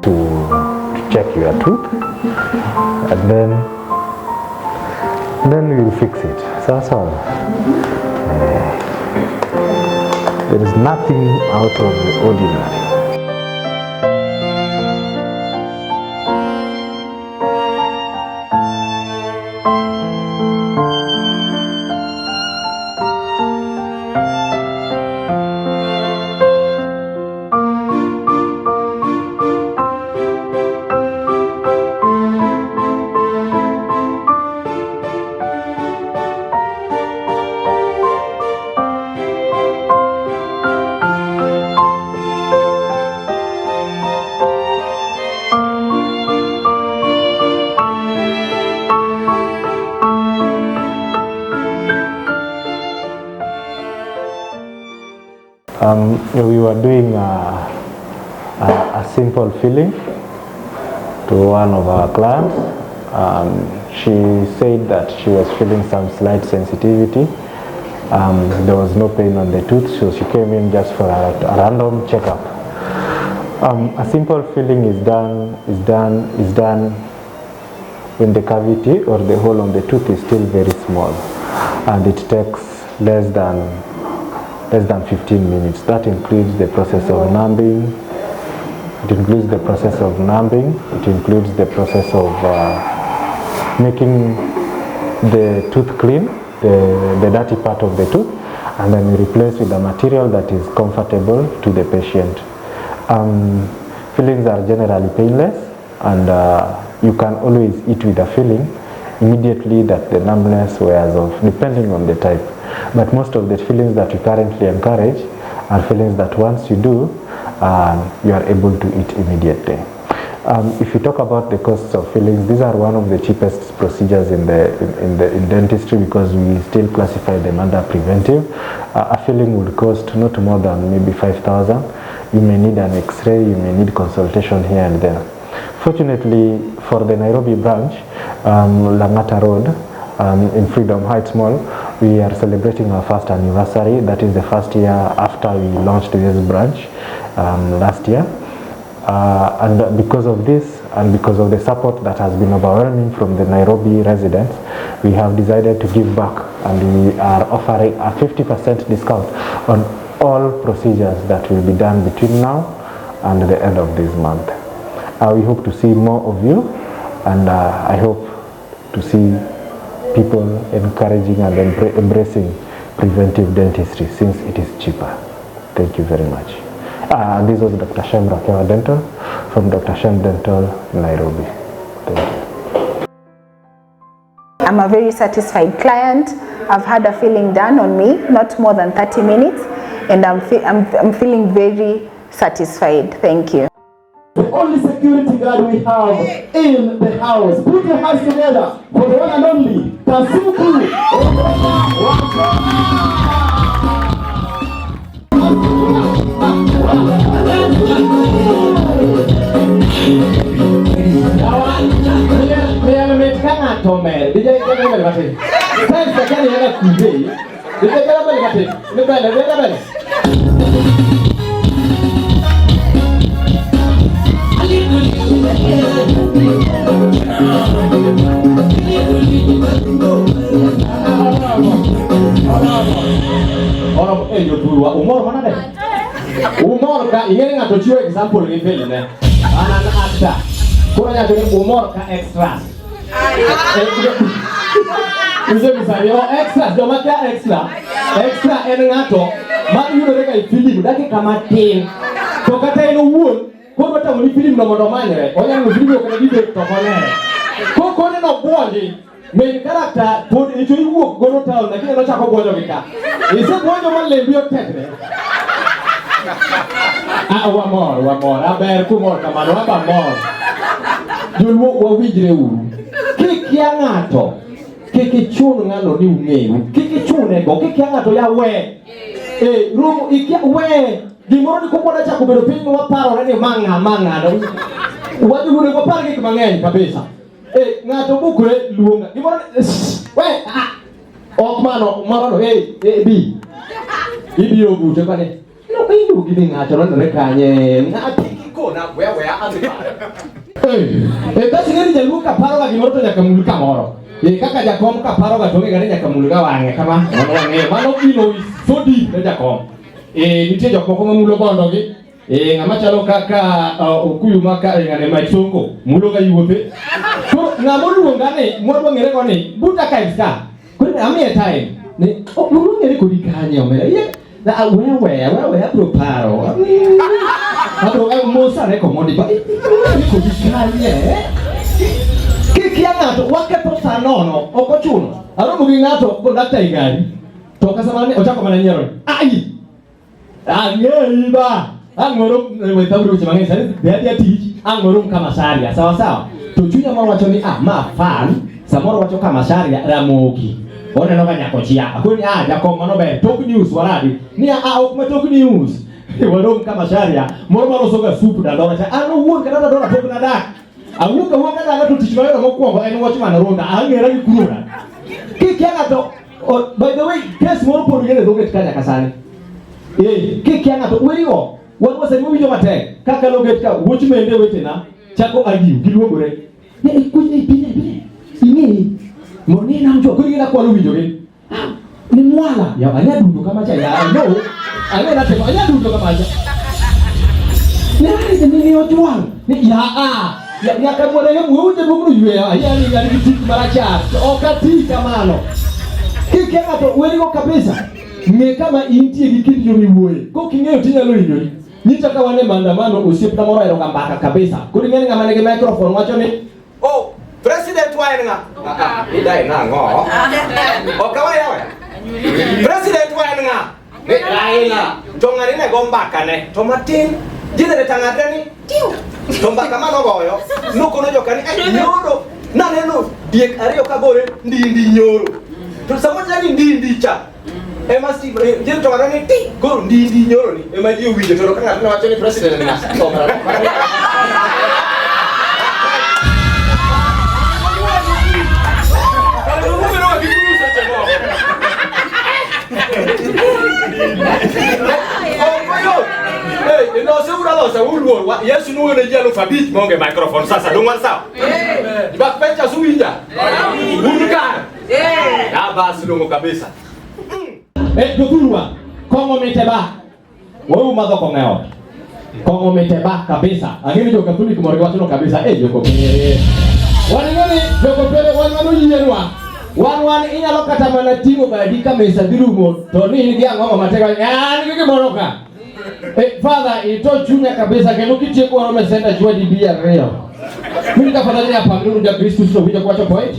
To check your tooth, and then we'll fix it. That's all. There is nothing out of the ordinary. We were doing a simple filling to one of our clients. She said that she was feeling some slight sensitivity. There was no pain on the tooth, so she came in just for a random checkup. A simple filling is done when the cavity or the hole on the tooth is still very small, and it takes less than 15 minutes. That includes the process of numbing. It includes the process of numbing. It includes the process of making the tooth clean, the dirty part of the tooth, and then we replace with a material that is comfortable to the patient. Fillings are generally painless, and you can always eat with a filling immediately that the numbness wears off, depending on the type. But most of the fillings that we currently encourage are fillings that once you do, you are able to eat immediately. If you talk about the costs of fillings, these are one of the cheapest procedures in dentistry, because we still classify them under preventive. A filling would cost not more than maybe 5,000. You may need an X-ray, you may need consultation here and there. Fortunately, for the Nairobi branch, Langata Road, in Freedom Heights Mall, we are celebrating our first anniversary. That is the first year after we launched this branch last year. And because of this, and because of the support that has been overwhelming from the Nairobi residents, we have decided to give back, and we are offering a 50% discount on all procedures that will be done between now and the end of this month. We hope to see more of you, and I hope to see people encouraging and embracing preventive dentistry, since it is cheaper. Thank you very much. This was Dr. Shem Rakewa Dental from Dr. Shem Dental, Nairobi. Thank you. I'm a very satisfied client. I've had a filling done on me, not more than 30 minutes, and I'm feeling very satisfied. Thank you. The only security guard we have in the house. Put your hands together for the one and only Tasuku. Umor ka ingene ngato chiwo example ni pele ne anan actor kuranya to umor ka extra uze misali o extra do maka extra en ngato ma yudo reka film dake kama tin to kata eno wuon ko bata mo film no mondo manyre onya no video kana video to konere ko ne no bonji main character pod icho iwuok gono town lakini no chako bonjo gika ise bonjo malembio tekre wamor aber kumor kamano aba mor joluo wawinjre uru kikia ng'ato kikichun ng'ano ni ung'eyo kikichune go kikia ng'ato ya we rumo ikia we gimoro ni kumoda chako bedo piny waparo ni mang'a wajugure waparo gik mang'eny kabisa ng'ato bukre luonga gimoro we ok mano moro bi ibiro bute kane no ilu gini ng'ato nondore kanye ng'ati kona wewe azipare kasi ngeni jaluo kaparo ga gimoro to nyaka mul kamoro kaka jakom kaparo ga tonge ga nyaka mul ga wang'e kama wange mano bino so deep ne jakom nitie jok moko mamulo bondo gi ng'ama chalo kaka okuyu maka ng'ane machongo mulo ga yuope so ng'ama luonga ni mwadwa ng'ere go ni buta ka ska kuri amiye time ni mulo ng'ere kodi kanye omera ye na wewe abro paro abro mosa ne komodi ba kodi kanye kikia ng'ato waketo saa nono ok ochuno aromo gi ng'ato kondakta i gari to kasamane ochako mana nyiero ai ang'eyi ba ang'oro wethaburu weche mang'eny sani dhi tich ang'oro kama sharia sawa to chunya moro wacho ni ma fan samoro wacho kama sharia ramogi oneno ka nyako chia akoni jakom mano ber tok news waradi ni ok ma tok news warom kama sharia moro maloso ga supu da dora cha an wuon kata da dora tok na dak awuok ka to tich mayoro mokwongo en wach man ronda ang'era gi kuruna kikia ng'ato by the way case moro pod ng'ere dhoget kanya kasani kikia ng'ato werigo wan wasewinjo matek kaka loget ka wuoch mende wetena chako agiu giluongore ne kunye pine ing'e moni nam jo kuri na kwalo winjoge ni mwala ya anya dundo kama cha ya no anya na tema anya dundo kama cha ni otwang ni ya kamore ya muuje bugru yue ya ni kitu maracha okati kamano kikia ng'ato werigo kabisa ng'e kama intie gi kit jomi wuoye ko king'eyo tinyalo hinyori nyita ka wane maandamano osiepna moro ero gambaka kabisa kuri ng'eni ng'ama nigi microphone wacho ni president wa en ng'a idai nang'o okawa yawe president wa en ng'a ni Raila to ng'ani ne go mbaka ne to matin jidere tang'ate ni to mbaka mano goyo nukono jokani nyoro naneno diek ariyo kabore ndindi nyoro to samoja ni ndindi cha ema si jero to ng'ani ti goro ndindi nyoro ni ema ji winjo to ka ng'ato wacho ni president ni ng'a to no segura lo sa ulwo Yesu nuwe ne jalo fabit monge microphone sasa dongwan sawa dibak pecha suwinja unuka basi dongo kabisa dokurwa kongo meteba wewe madho kongeo kongo meteba kabisa angini jo Catholic mori watu kabisa joko pere waningoni joko pere wanano yienwa wan inyalo kata mana tingo badi ka mesa dirumo to ni gi ang'o mateka ni gi moroka father ito chunya kabisa kendo kitie kwa rome senda jua di bia reo mimi kafadhali hapa nuru ya Kristo sio kuja kwa point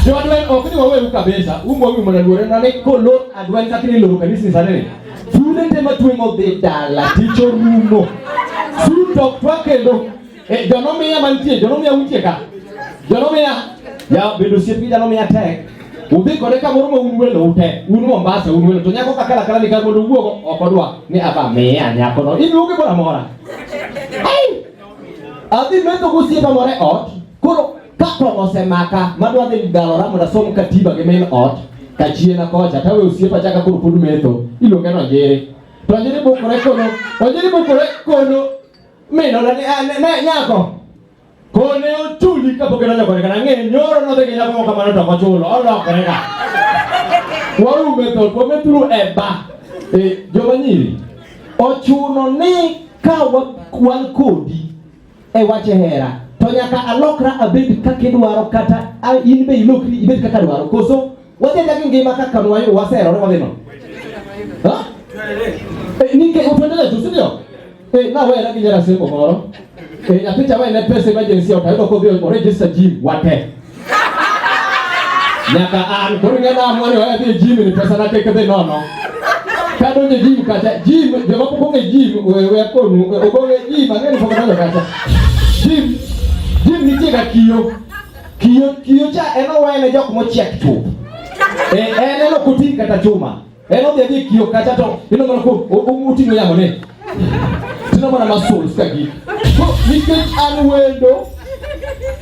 Joadwen okuni wawe kabisa umbo mimi mwanadure na neko lot adwan kakini loro kanisi sanene fude tema tuengo de dala ticho rumo su tok twakendo jonomia mantie jonomia utieka jonomia ya bedo siepi jonomia tek ubi kode ka moro unwelo ute Mombasa unwelo to nyako kala ni ka mondo wuogo okodwa ni aba mea nyako no iluonge bora mora adi meto kusiepa more ot koro kako osemaka madwa dhi galora mondo som katiba gi main ot kachiena kocha tawe osiepa chaka koro pod metho iluonge no njere to njere bokore kono mino ne nyako kone ochuli kapok eno nyakore kana ng'e nyoro nodhi gi nyako moko kamano to kochulo olokore ka warume to wamethuru eba joma nyiri ochuno ni ka wan kodi wache hera to nyaka alokra abed kaka idwaro kata in be ilokri ibed kaka dwaro koso wadhi ndagi ngima kaka wasero wadhi no nike utwendele tu sindio na wera gi nyara semo moro nyapicha wa ine pesa emergency utayudo kodhi register gym wate nyaka an koro ng'ena amwani wa dhi gym ni pesa na keke dhi nono kadonje gym kacha gym joma pokonge gym we konu ogonge gym ang'eni pok donjo kacha gym nitie ga kiyo cha eno wene jok mochiek chup eno kuting kata chuma eno dhi kiyo kacha to ino mana ko umutingo yamo ne tino mana muscles ka gi nikech an wendo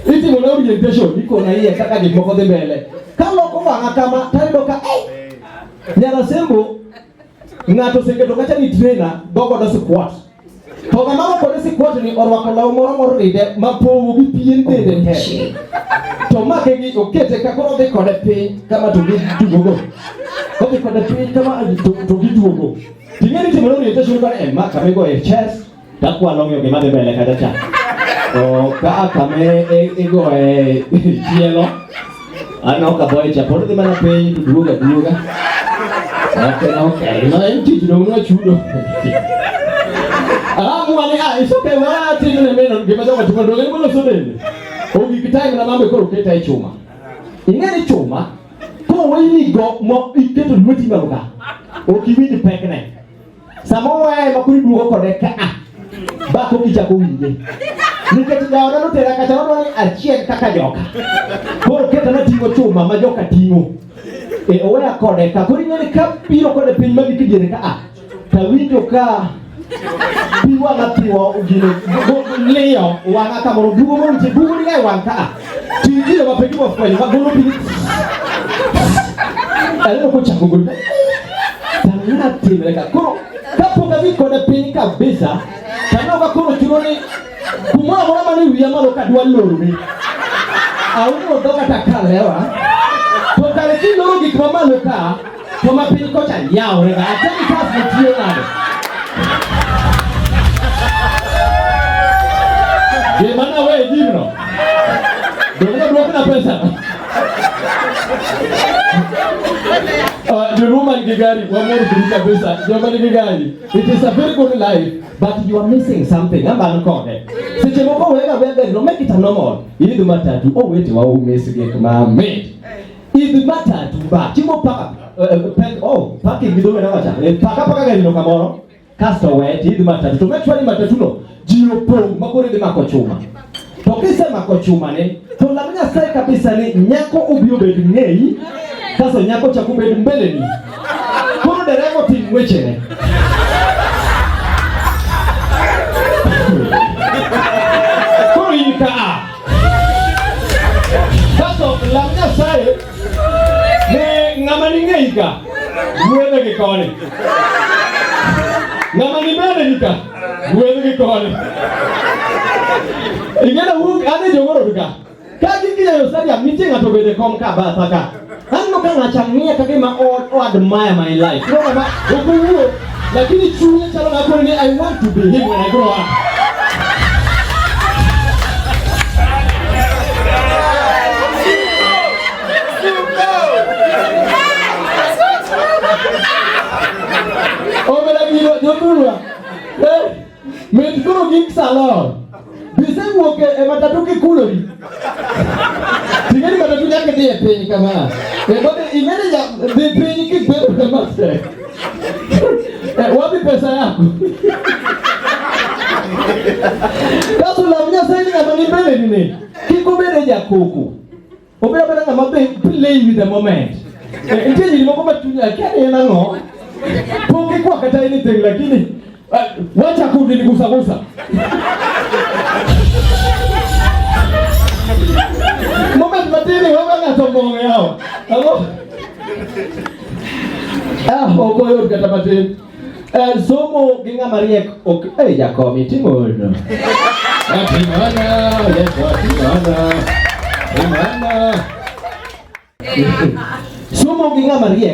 itimo na orientation iko na iye kaka gik moko dhi mbele kaloko wang'a kama tayudo ka nyara sembo ng'ato oseketo kacha ni trainer gogodo squat to ng'ama kode squat ni orwako law moro ride mapowo gi pien dende te to make gi okete ka koro dhi kode piny kama to gi tugogo Kopi pada pin kama to giduogo. Tingeni timo orientation kan emma kame go e chess. Dakwa long yo gima de bele kada cha. O ka kame ego e cielo. Ano ka boy cha por de mana pin duoga. Okay, no enti no chudo. Mwani it's okay wala tini na meno gima dawa tukondoge ni molo sodeni. Ogi kitai na mambo ko keta e chuma. Ingani chuma ko wini go mo iketo luti baluka. Oki wini pekne. Samo wae makuri dugo ko de ka. Ba ko kicha ko winje. Niketi dawa no tera kata wani achien kaka joka. Ko keta na tingo chuma ma joka tingo. E oya kode ka kuri ngani ka piro kode pin ma dikidire ka. Ta winjo ka Piwa na piwa ugine leo wana kama ndugu mmoja ndugu ni yeye wanka tingie wapeki wa kweli magolo pili alio ko changu ngulu tanga tibeka ko kapo kabiko na pini kabisa kana bakoro kironi kumwa mwana mani wiya malo kadwa lori au ndo doka takalewa to kale kilo gi kwa malo ka kwa pini ko cha yao rega atani kazi tio nado Ye mana wewe jibno. Ndio na pesa. The woman gigari wa mori kulipa pesa. Jamani gigari. It is a very good life but you are missing something. Amba nkode. Sije moko wega wega no make it a normal. Ili do matatu. Oh wait wa umesige kama mate. Ili matatu ba timo paka parking bidome na wacha. Paka gari no kamoro. Castaway ili matatu. To make sure matatu no. Jiro pong makore de makochuma. Tokise makochuma ne to lamina sai kabisa ni nyako ubio bedu ngei. Sasa nyako cha kubedu mbele ni. Kono derego timwechene. Kono yika. Sasa lamina sai ne ngamani ngei ka. Muende kikone. Ngamani mbele nika. Muende kikone. Ingena hook ane jongoro duka. Kaji kija yosadi ya meeting atobede komka bataka. Hano kanga chamia kagema all admire my life. You know what? Lakini chunya chalo na kuni I want to be him when I grow up. Oh, but you don't me kuro gik salon. Bisa woke matatu kikulori. Tingani matatu yake dia penyi kama. Bote imene ya penyi kibero kama sasa. Wapi pesa yako? Kaso la mnya sasa kama ni mbele nini? Kikubere ja kuku. Obera bera kama play with the moment. Ntenyi ni moko matunya kani yana ngo. Poke kwa kata anything lakini wacha kunigusa. Moment matini wewe ngatombo yao. Alo? Okoyo kata matini. Somo ginga Maria Jacobi timono. Timana. Somo ginga Maria.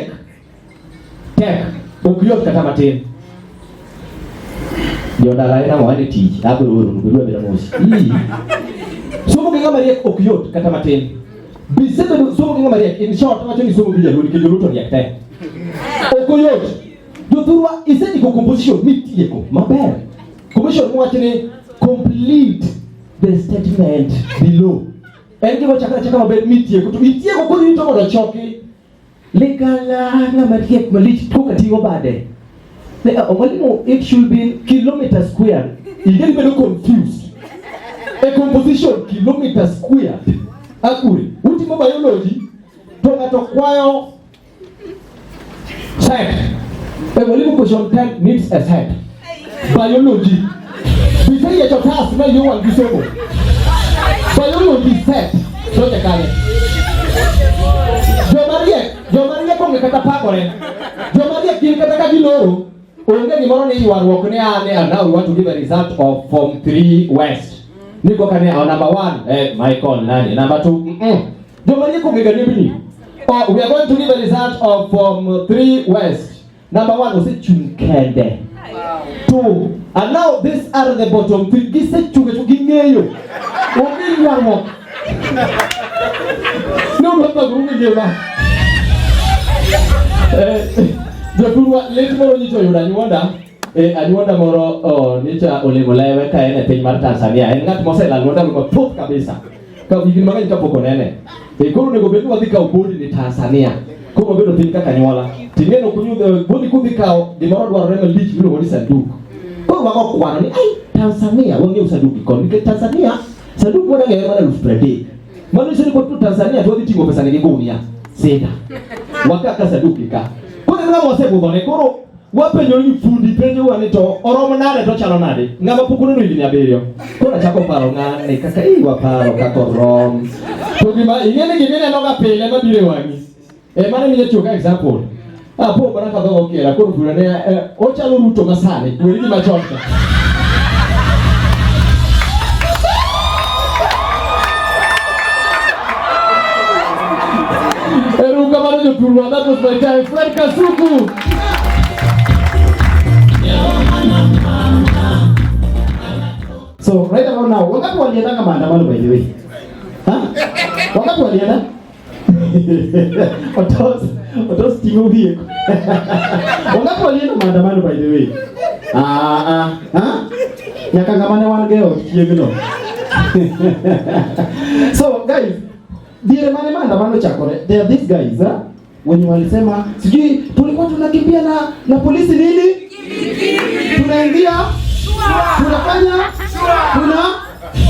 Tek okoyo kata matini. Yodala ina mwani tiji hapo uru bila mosi somo kinga Maria okiyot kata mateni bisebe somo kinga Maria in short mateni somo bija lori ke luto yakte okiyot doturwa iseni ko composition mitie ko maber composition mo atene complete the statement below engi chaka maber mitie ko to mitie ko ko nito modo choki lekala na Maria malich ko katigo bade. It should be kilometer square. You get very confused. A composition kilometer square. Akuri. Ultimo biology. Tonga to kwayo set. A volume question 10 needs a set. Biology. Before you get your task, now you want to do biology set. So the kale. Jo Maria konge kata pakore. Jo Maria kile kata kajiloro. Unge ni moro ni waruok ni ane and now we want to give a result of Form 3 West. Niko kane number 1 Michael nani number 2 Jomani ko ngega nibini Oh, we are going to give a result of 3 West. Number 1 was it Chunkende. Wow. 2. And now these are the bottom 3. This is Chukingeyo. Only one more. No, not the room again. Let's go to Uganda. Anyuoda moro nicha olego lewe ka ene piny mar Tanzania. En ng'at mosela luoda go top kabisa. Ka gigi mang'eny kapok onene. Koro nego bedo wadhi kawo bodi ni Tanzania. Koro bedo piny kaka nyuola. Ting'eno kunyudho bodi kudhi kawo gimoro dwarore malich miluongo ni sanduku. Koro wago kwano ni Tanzania wang'eyo sanduku kon. Nikech Tanzania sanduku moda ng'eyo mana 30,000. Mano nyiso ni kod Tanzania to wadhi ting'o pesa ni gi gunia. Sida. Wakaka sanduku ka. Koro ng'ama osebudhone koro wapenjo ni fundi penjo wani to oromo nade to chalo nade ng'ama pukune no higni 7 koro achako paro ng'ane kaka waparo kaka rom to gima ing'eni gimineno ga pile mabiro wang'i mane minya tiyo ka example po bana ka dhogo kera koro burane ochalo Ruto masani weri gima chon ka eruka mano joturwa that was my time Fred Kasuku. So right about now, wakati walienda kama maandamano by the way. Wakati walienda? Otos timu hiyo. Wakati walienda maandamano by the way. Nyakangamane wangeo kiegno. So guys, dire maandamano chakore. There are these guys, wenye walisema sijui tulikuwa tunakimbia na polisi nini? Tunaingia tunafanya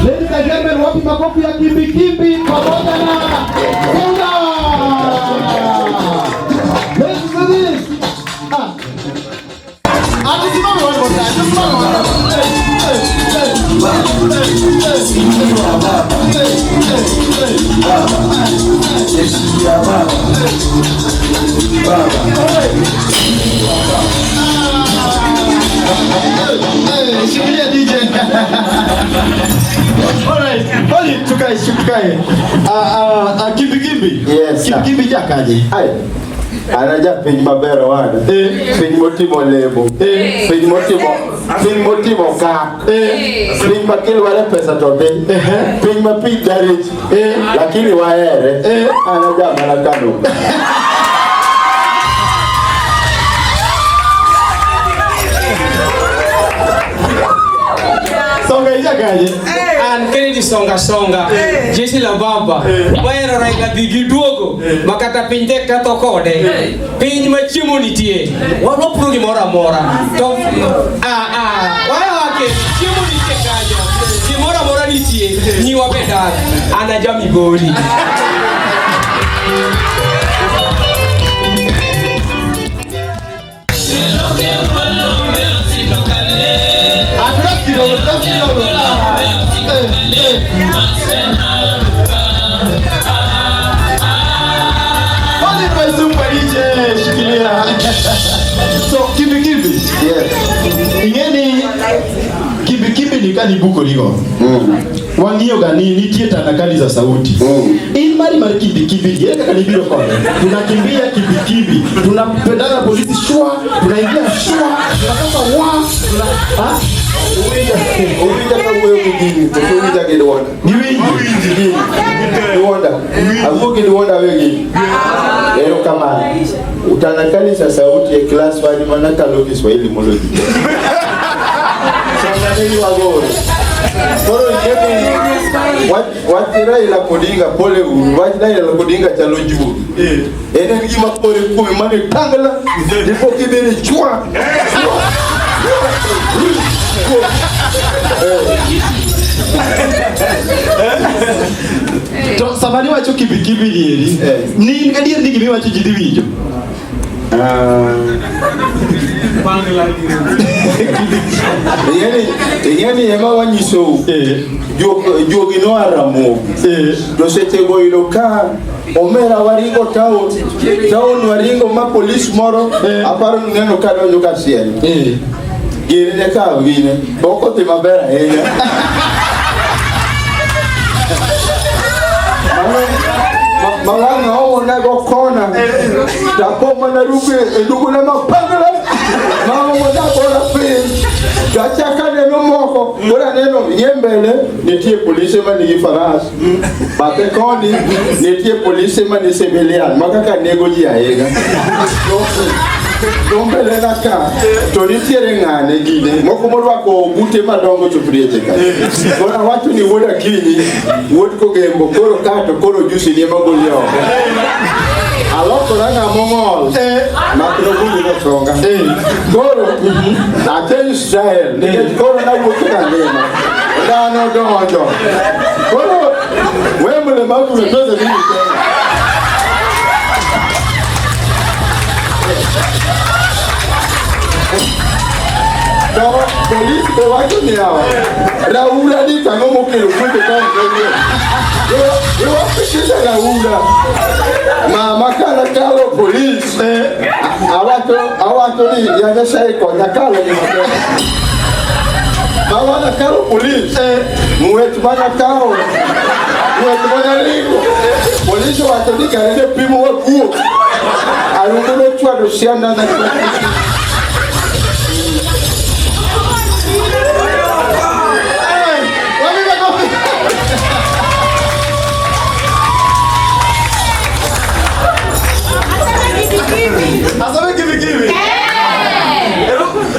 ladies and gentlemen, wapi makofi ya kimbi pamoja na Songa. Let's do this. Atisimame one more time. Shikilia DJ. Alright, hold it, tukae. Kimbi. Yes. Kimbi jakaje. Ai. Anaja piny maber wana. Piny motimo lemo. Piny motimo kak. Piny makil wale pesa to be. Piny mapi garage. Lakini waere. Anaja mana kano. Songa jakaje. An Kennedy songa jesi la baba waero raila digi duogo makata piny tek ta to kode piny ma chiemo nitie wano puro gimoro amora to wayo wake chiemo nitie kanyo gimoro amora nitie nyiwa be dar anaja migori So kimbi. Yes. Ingeni kimbi ni kani buko ligo. Wangio gani nitie tanakali za sauti. In mari kimbi. Yeka kani biro kwa. Tunakimbia kimbi. Tunapendana polisi shua, tunaingia shua, tunatoka Uwija kwa uwe mjini. Uwija kiduwanda. Niwingi. Kiduwanda. Avuki kiduwanda wegi. Leo kama utanakali za sauti ya class wadi manaka logi Swahili mologi. Sanganeli wagore. Koro ikemi watirai la kodinga pole uru. Watirai la kodinga chalo juu. Ene ngima pole kume mani tangala. Nipo kibiri chua. To sabani wacho kimbi lieri. Ni ngadier ni gimi wacho jidiwijo. Yani ema wanyiso jogi no aramo do sete go iloka omera waringo town waringo ma police moro aparo neno ka donjo ka sien gire ka vine boko te mabera Malanga ona go kon Takoma na ruke ndugu na mapangala. Mama moja bora pin. Gachaka neno moko. Bora neno yembele netie polisi mani gifaras. Bate koni netie polisi mani civilian. Makaka nego ji aega. Dombele na ka. Tori tiere ngane gine. Moko morwako gute madongo chopriete ka. Bora watu ni woda kini. Wod ko gembo koro kato koro juice ni magolio. Aloko ranga mongol. Makro gundi no songa. Koro ateni style. Koro na wuka ndema. Dano dojo. Koro wemule magu metoza nini. Polisi pe watu ni hawa. Raula ni tango mokelo kwete kwa mwenye. Yo wapishisha Raula. Mama kana kalo polisi. Awato ni yanesha iko nyakalo ni mwenye. Mawana kalo polisi. Mwetu bana kao. Mwetu bana lingo. Polisi watu ni karene primo wa kuo. Alungulo chua dosiana na Asabe kivi.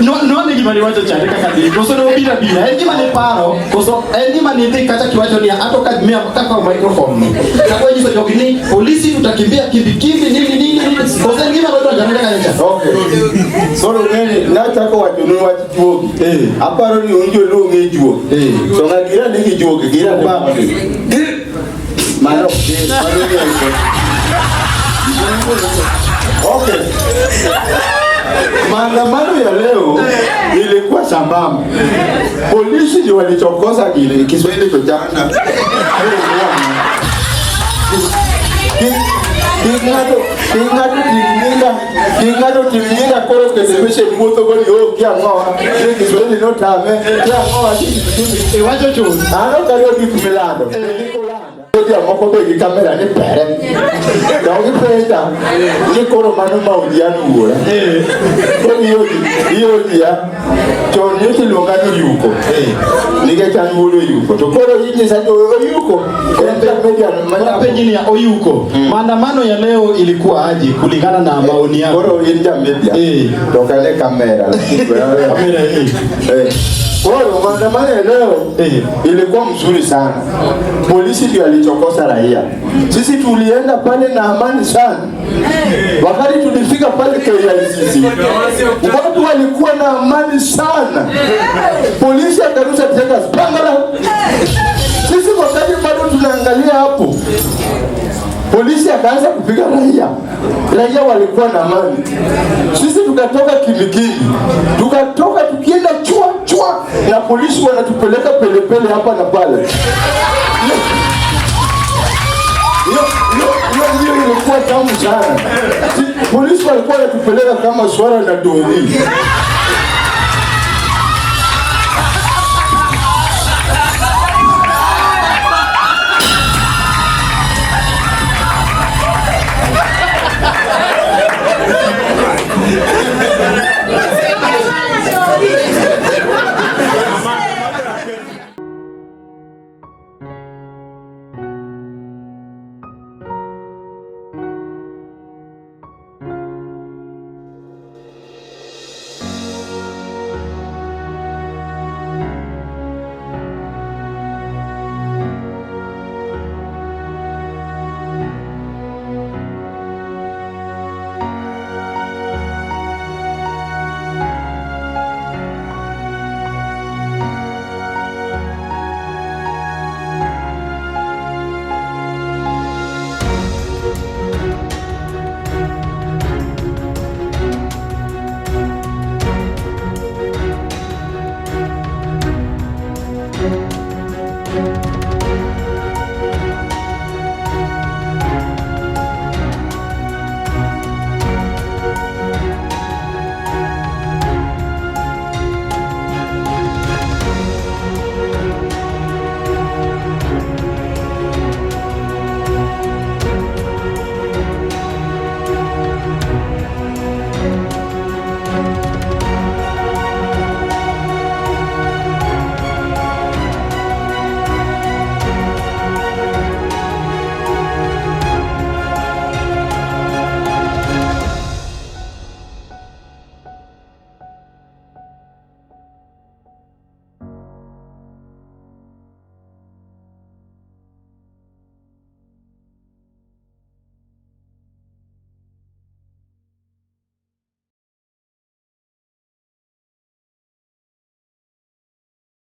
No ni gimani wacho chande kaka dili. Koso no bila. En gimani paro. Koso en gimani dhi kata kiwacho ni ato kadmia kaka microphone. Kwa hiyo jogi ni polisi tutakimbia kimbi nini. Koso en gimani wacho chande kaka ncha. Okay. Solo nene nataka watu no wachijuogi. Aparo ni unjo lo ngejuo. So ngagira ni ngejuogi gira ba. Mano. Okay. Maandamano ya leo ilikuwa sambamba. Polisi ndio walichokoza kile Kiswahili chojana. Kingado tilinga koro kesebeshe moto goli o kia ngoa. Kiswahili no tame. Kia ngoa kitu. Wacho chu. Ano kalio kikumilando. Dia moko be kamera ni pere. Dawgi penda. Ni koro mano maudiano ura. Iyo dia. To ni tilonga ni yuko. Nige chan wolo yuko. To koro hiki sasa yuko. Kwa media manya pengine ya oyuko. Maandamano ya leo ilikuwa aje kulingana na maoni yako? Koro inja media. To kale kamera. Kamera hii. Koro maandamano ya leo ilikuwa mzuri sana. Polisi ndio alichokosa raia. Sisi tulienda pale na amani sana. Wakati tulifika pale KICC, watu walikuwa na amani sana. Polisi akarusha tena spangala. Sisi wakati bado tunaangalia hapo, polisi akaanza kupiga raia. Raia walikuwa na amani. Sisi tukatoka kimikini. Tukatoka tukienda chua na polisi wanatupeleka pelepele hapa na pale. Hiyo ilikuwa tamu sana. Polisi walikuwa wanatupeleka kama swala na doni.